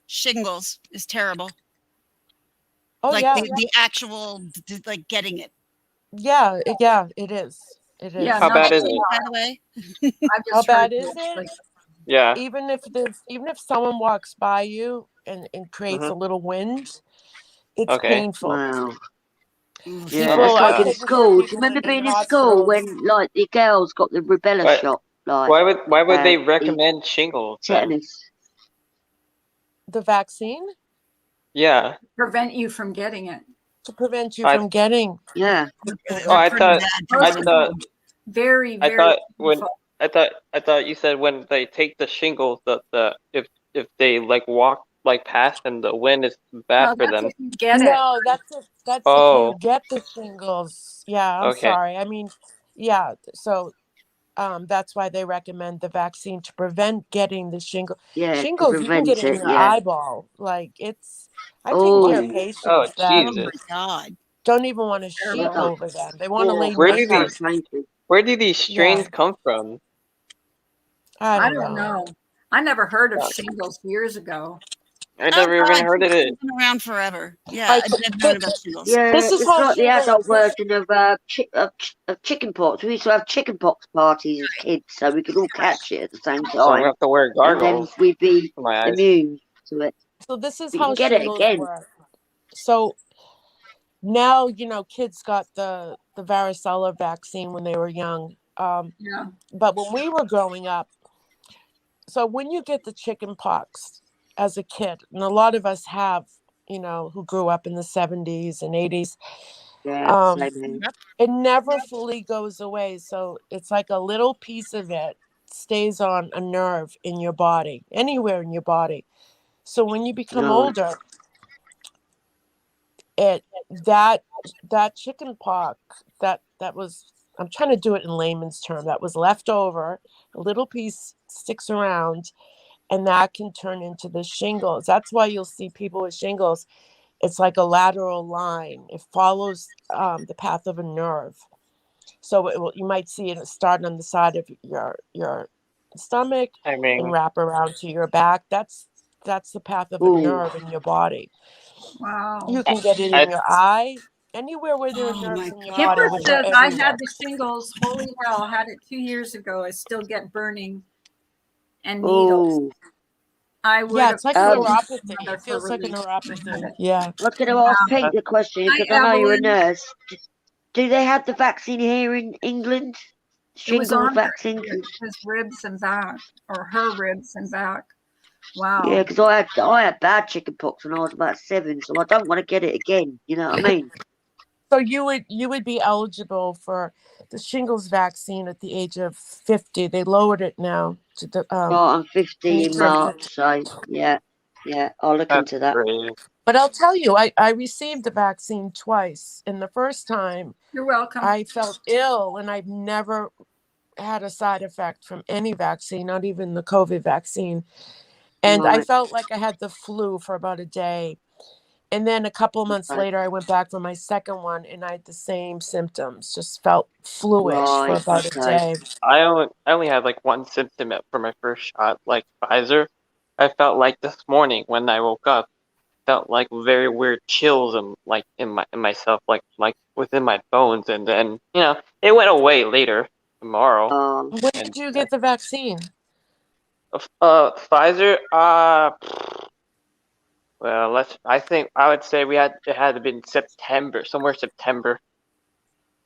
Shingles is terrible. Oh Like yeah, the actual, like getting it. yeah, it is. It is. Yeah, how no, bad is it's it? By not. the way, I How just heard bad is that, it? like, Yeah. Even if someone walks by you and creates Mm-hmm. a little wind, it's Okay. painful. Wow. oof. Yeah, People, that's I've like in taken care of school. Do you people remember in being in school hospitals. when like the girls got the rubella Why? shot, like Why would they the recommend shingles then? tetanus? The vaccine Yeah. prevent you from getting it. to prevent you I from getting. Yeah. oh I Pretty thought bad. I Most thought very, I very thought when painful. I thought you said when they take the shingles that if they like walk like past and the wind is bad No, for that's them. if you get it. No, that's if Oh, you get the shingles. Yeah, I'm okay. sorry. I mean, yeah. So that's why they recommend the vaccine to prevent getting the shingle. Yeah, to Shingles, you can get prevent it in it. your Yeah. eyeball. Like I've taken care of Oh, Oh, patients that Oh my Jesus. god. don't even want to sheet Terrible. over them. They want to oh, lay Where do that naked. these sounds painful. where do these Yeah, strains come from? I I don't don't know. know. I never heard of Uh, shingles years ago. I Oh never even god, heard of it. shingles has been around forever. Yeah, Like I've known about shingles. Yeah, this is it's how like the shingles. adult version of chicken pox. We used to have chicken pox parties as kids, so we could all catch it at the same So I'm gonna time, have to wear and then gargles we'd be for my eyes. immune to it. So this is But you how can get it shingles again. work. So now kids got the varicella vaccine when they were young. Yeah. But when we were growing up, so when you get the chicken pox as a kid, and a lot of us have, who grew up in the 70s and 80s, Yeah, same here. Yep. it never fully goes away. So it's like a little piece of it stays on a nerve in your body, anywhere in your body. So when you become No, older, it that chicken pox that was, I'm trying to do it in layman's term, that was left over, a little piece sticks around, and that can turn into the shingles. That's why you'll see people with shingles. It's like a lateral line. It follows the path of a nerve. So you might see it starting on the side of your stomach I and mean, wrap around to your back. That's the path of a Ooh. nerve in your body. Wow. You can get it I in your eye, anywhere where there are Oh nerves my in your God. body, Kipper which are says I everywhere. had the shingles. Holy hell, had it 2 years ago. I still get burning and needles. Ooh. I would Yeah, have it's like killed my neuropathy. mother It for feels like a relief. neuropathy. Yeah. I was going to ask Pete the question Hi, because I know you're a Evelyn. nurse. Do they have the vaccine here in England? It was Shingles on vaccine? his ribs and back, or her ribs and back. Wow. Yeah, because I had bad chicken pox when I was about 7, so I don't want to get it again. You know what I mean? So you would be eligible for the shingles vaccine at the age of 50. They lowered it now to the Right, I'm 50 in March, so yeah, I'll look that's into that. great. But I'll tell you, I received the vaccine twice. And the first time You're welcome. I felt ill, and I've never had a side effect from any vaccine, not even the COVID vaccine. And I Right, felt like I had the flu for about a day. And then a couple of months okay. later, I went back for my second one, and I had the same symptoms. Just felt fluish for Right, about a okay. day. I only had like one symptom for my first shot, like Pfizer. I felt like this morning when I woke up, felt like very weird chills and like in myself, like within my bones, and then it went away later tomorrow. When And did you get the vaccine? Pfizer, well, I think I would say it had been September, somewhere September.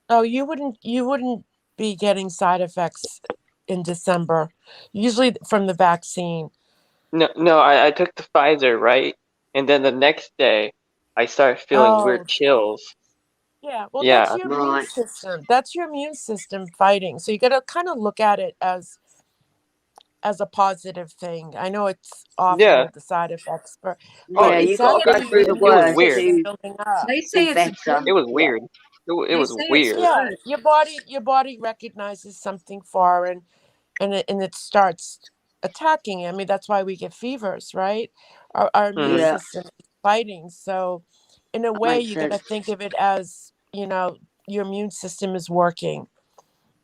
Oh, you wouldn't be getting side effects in December, usually from the vaccine. No, I took the Pfizer, right? And then the next day, I started feeling Oh, weird chills. yeah. Well, that's Yeah, your immune Right, system. That's your immune system fighting. So you got to kind of look at it as a positive thing. I know it's awful yeah. with the side effects, Oh, but yeah. it's You got to go actually through your the it was immune worst weird. system to building up. They say be it's better. It was Yeah, weird. It They was say it's weird. Yeah, good. your body recognizes something foreign, and it starts attacking it. I mean, that's why we get fevers, right? Our immune Hmm. yeah, system is fighting. So, in a that way, makes you got to sense. think of it as, your immune system is working.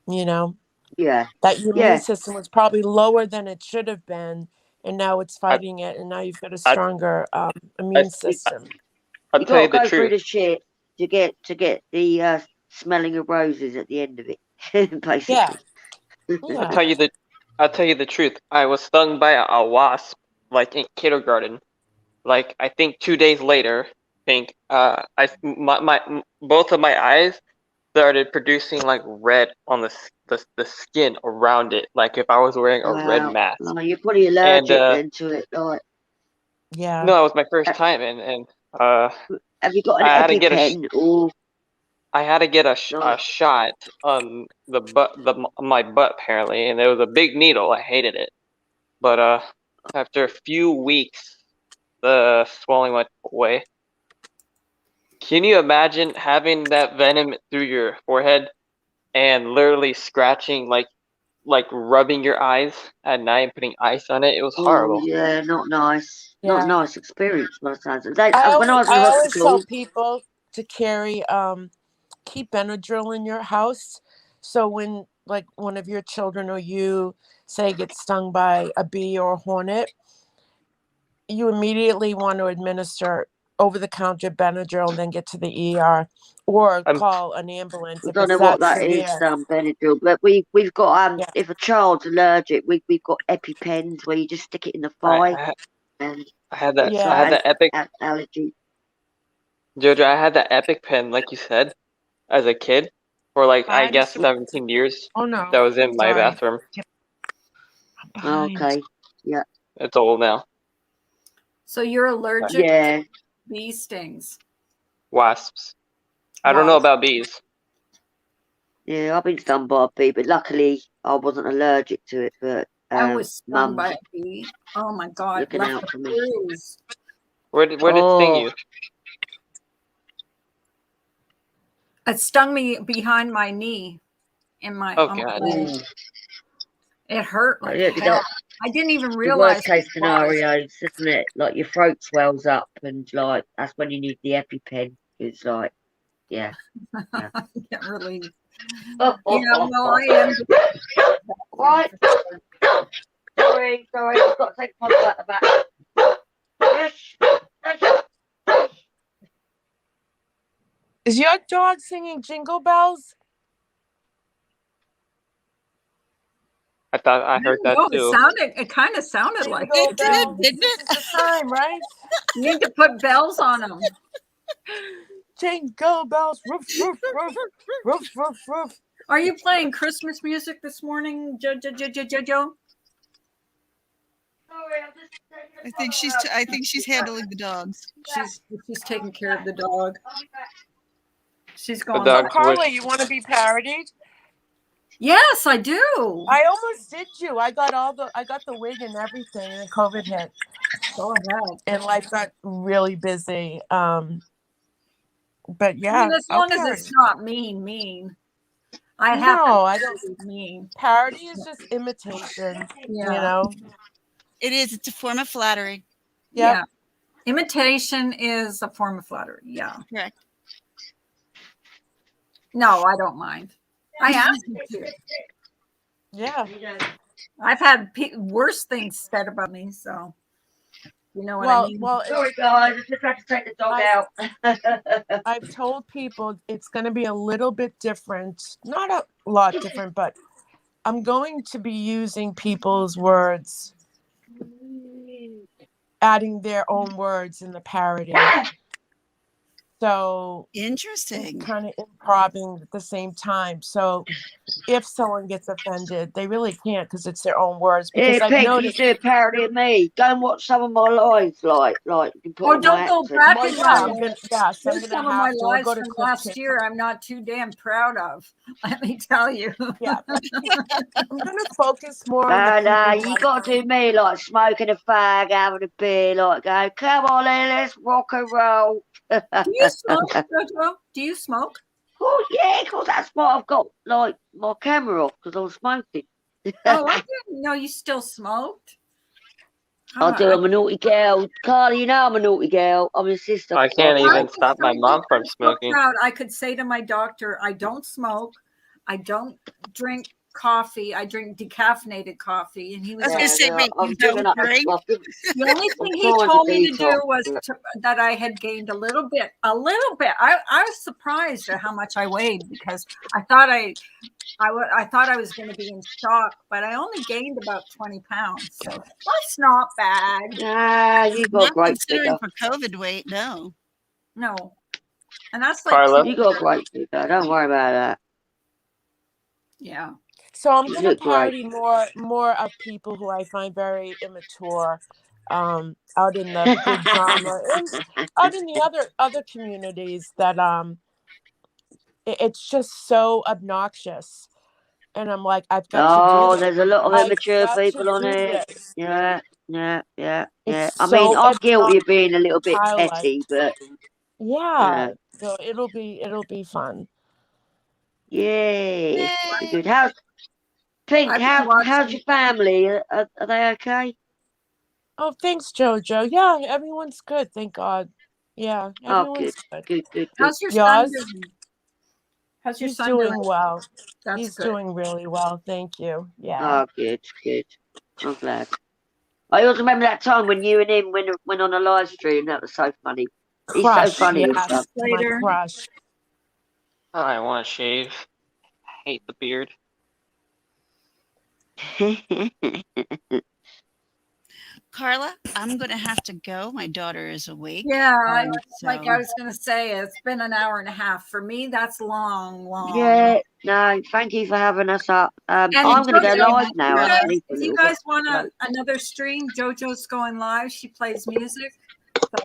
You know Yeah, that your immune yeah. system was probably lower than it should have been, and now it's I, fighting it, and now you've got a I, stronger I, immune You, system. I'll you tell got you to the go through truth. the shit to get the smelling of roses at the end of it, Yeah, basically. I'll yeah. tell you the, I'll tell you the truth. I was stung by a wasp, like in kindergarten. Like I think 2 days later, both of my eyes started producing like red on the skin around it, like if I was wearing a red Wow. mask. Like, you're probably And allergic then to it. Like, Yeah. no, it was my first uh, time, and have you got an I had to get EpiPen or I had to get a like? shot on my butt apparently, and it was a big needle. I hated it, but after a few weeks, the swelling went away. Can you imagine having that venom through your forehead and literally scratching, like rubbing your eyes at night and putting ice on it? It was Oh horrible. yeah, not nice. Not Yeah. nice experience by the sounds of it. They, I when I always was in I always tell hospital, people to carry keep Benadryl in your house. So when like one of your children or you say gets stung by a bee or a hornet, you immediately want to administer over the counter Benadryl and then get to the ER or I'm call an ambulance I if don't know it's what that that is, severe. Benadryl, but we've got Yeah. if a child's allergic, we've got EpiPens where you just stick it in the thigh I and I had that it's I like had Yeah. that epic allergy. Jojo. I had that epic pen, like you said, as a kid for like I Behind. guess 17 years. Oh no. That was in my Sorry. bathroom. I'm behind. Okay, yeah, It's old now. So you're allergic to yeah, bee stings. Wasps. I don't know Wasp. about bees. yeah. I've been stung by a bee, but luckily I wasn't allergic to it. But I was stung by Mum's a bee. Oh my God. looking Left out a for me. bruise. Where did it sting Oh, you? It stung me behind my knee on my Oh God. leg. ooh. It hurt like Yeah, 'cause hell. I didn't even the worst realize case what it was. scenarios, isn't it? Like your throat swells up, and like that's when you need the EpiPen. It's like, yeah, yeah. I get relief. Yeah, well, I am. Right. Sorry, I've got to take my butter back. Yes. Is your dog singing Jingle Bells? I thought I heard that No, too. it kind of sounded like Jingle it. Bells, didn't this it? is the time, right? You need to put bells on them. Jingle bells, roof, roof, roof, roof, roof, roof. Are you playing Christmas music this morning, Joe? I think she's handling the dogs. She's taking care of the dog. She's going. dog- Like, Carla, you want to be parodied? yes, I do. I almost did you. I got the wig and everything, and then COVID hit, Go ahead. and life got really busy. But yeah, I mean, as long as parody. it's not mean. I have No, I don't. mean. Parody is just imitation. Yeah. You know. It is. It's a form of flattery. Yep. Yeah. Imitation is a form of flattery. Yeah. Correct. No, I don't mind. I asked you to. Yeah. I've had worse things said about me, so you know what I mean. Well, Sorry, guys. I just had to take the dog out. I've told people it's going to be a little bit different, not a lot different, but I'm going to be using people's words, adding their own words in the parody. So Interesting. kind of improvising at the same time. So if someone gets offended, they really can't because it's their own words. Because Yeah, I've Peck, you noticed. do a parody of me. Go and watch some of my lives, like you can put Or on don't my go accent. back Well, and yeah, watch I'm gonna There's some of my to. lives Go to from Cliff last Kick. year I'm not too damn proud of. Let me tell you. Yeah, I'm gonna focus more on the No, people you who got to do me like smoking a fag, having a beer, like go, come on, then, let's rock and roll. Do you smoke, Jojo? Do you smoke? Oh yeah, because that's why I've got like my camera off because I was smoking. Oh, I didn't know you still smoked. I do. I'm a naughty girl, Carly. You know I'm a naughty girl. I'm your sister. I can't Okay. even stop my mom from I'm so smoking. proud. I could say to my doctor, I don't smoke. I don't drink coffee. I drink decaffeinated coffee. And he was I was like, gonna say, wait, I'm you giving don't up. drink? the only thing he trying to told me to detox, do was but- that I had gained a little bit. I was surprised at how much I weighed because I thought I thought I was going to be in shock, but I only gained about 20 pounds. So that's not bad. Nah, you got Not great considering figure. for COVID weight, no. No. And that's like, Carla? You got great figure. Don't worry about that. yeah. So I'm You gonna look great. parody more of people who I find very immature, out in the big drama and out in the other communities that it's just so obnoxious, and I'm like, I've got Oh, to do there's a lot of I've immature got to people on do here. this. Yeah. It's I mean, so I'm guilty of being a little bit highlight. petty, but Yeah, so it'll be fun. yeah, Yay. pretty good. How's Pink? I've been watching- How's your family? Are they okay? Oh, thanks, Jojo. Yeah, everyone's good, thank God. Yeah, Oh, good, everyone's good. How's your son Yours? doing? How's your He's son doing doing? well. That's He's good. doing really well, thank you. Yeah. Oh, good. I'm glad. I also remember that time when you and him went on a live stream. That was so funny. He's so Crush, funny and yes, stuff. Later. my crush. I want to shave. I hate the beard. Carla, I'm going to have to go. My daughter is awake. Yeah, so- I was going to say, it's been an hour and a half. For me, that's long. Yeah, no, thank you for having us up. I'm going to go live now. Actually, for a If you little guys bit. want another stream, JoJo's going live. She plays music.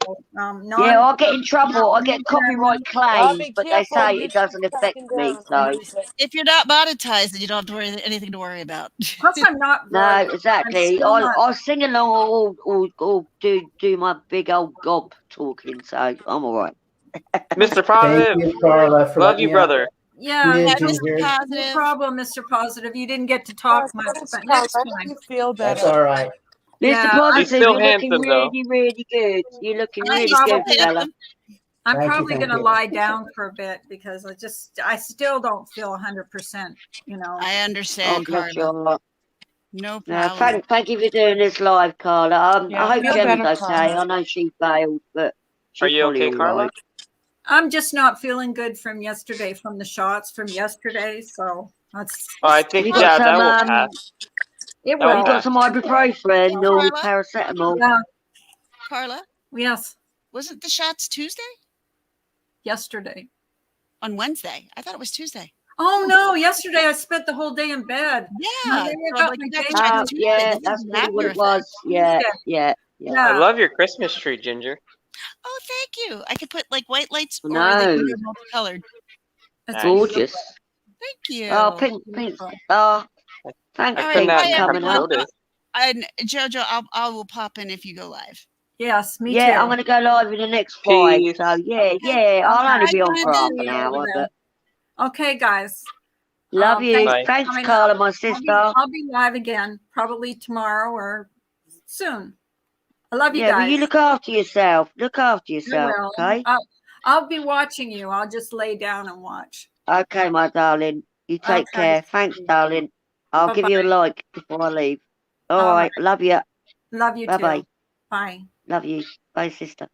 So, Yeah, I'll get in trouble. I'll get copyright claims, be but they careful, say you it doesn't keep affect tracking me. down So music. If you're not monetized, then you don't have anything to worry about. Plus, I'm not. no, very- exactly. still not- I'll sing along or do my big old gob talking. So I'm all right. Mr. Thank Positive, you, Carla, for love letting you, me brother. Yeah, Yeah, That was Ginger. no positive. problem, Mr. Positive. You didn't get to talk much, but next I time. you feel That's better. all right. Yeah, Mr. He's Positive, still you're looking handsome, though. really good. You're looking Yeah, really he's still good, fella. handsome. I'm Thank you, probably thank going to you. lie down for a bit because I still don't feel 100%, you know. I Oh, understand, bless Carla. your heart. No No, problem. thank you for doing this live, Carla. Yeah, I hope feel Gemma's better, okay. Carla. I know she failed, but Are she's you probably okay, all Carla? right. I'm just not feeling good from yesterday, from the shots from yesterday. So that's Oh, I Have think you got that some? will pass. it. That will Have you got Will. pass. some ibuprofen or Carla? paracetamol? Yeah. Carla, Yes. wasn't the shots Tuesday? Yesterday. On Wednesday? I thought it was Tuesday. Oh no! Yesterday I spent the whole day in bed. Yeah. Monday I So got like my you got day the shots job. Tuesday. Yeah, This that's is probably what after it was. effect. Yeah, Tuesday. yeah. I Yeah. love your Christmas tree, Ginger. Oh, thank you. I could put like white lights or No, they're multicolored. It's Nice. gorgeous. Thank you. Oh, pink. beautiful. Oh, I thanks, All right, couldn't Pink, bye for coming have everyone. up. noticed. And Jojo, I will pop in if you go live. Yes, me Yeah, too. I'm going to go live in the next 5. Peace. So, yeah, Okay. yeah. I'll only Bye, be on for half Brandon. an hour, but Okay, guys. love you. Thanks Bye. for Thanks, coming Carla, up. my I'll sister. be live again, probably tomorrow or soon. I love you Yeah, well, guys. you look after yourself. Look after I yourself, will. okay? I'll be watching you. I'll just lay down and watch. Okay, my darling. You take Okay. care. Thanks, darling. I'll give you a Bye-bye. like before I leave. All All right. Love you. Love you Bye-bye. too. Bye. Love you. Bye, sister.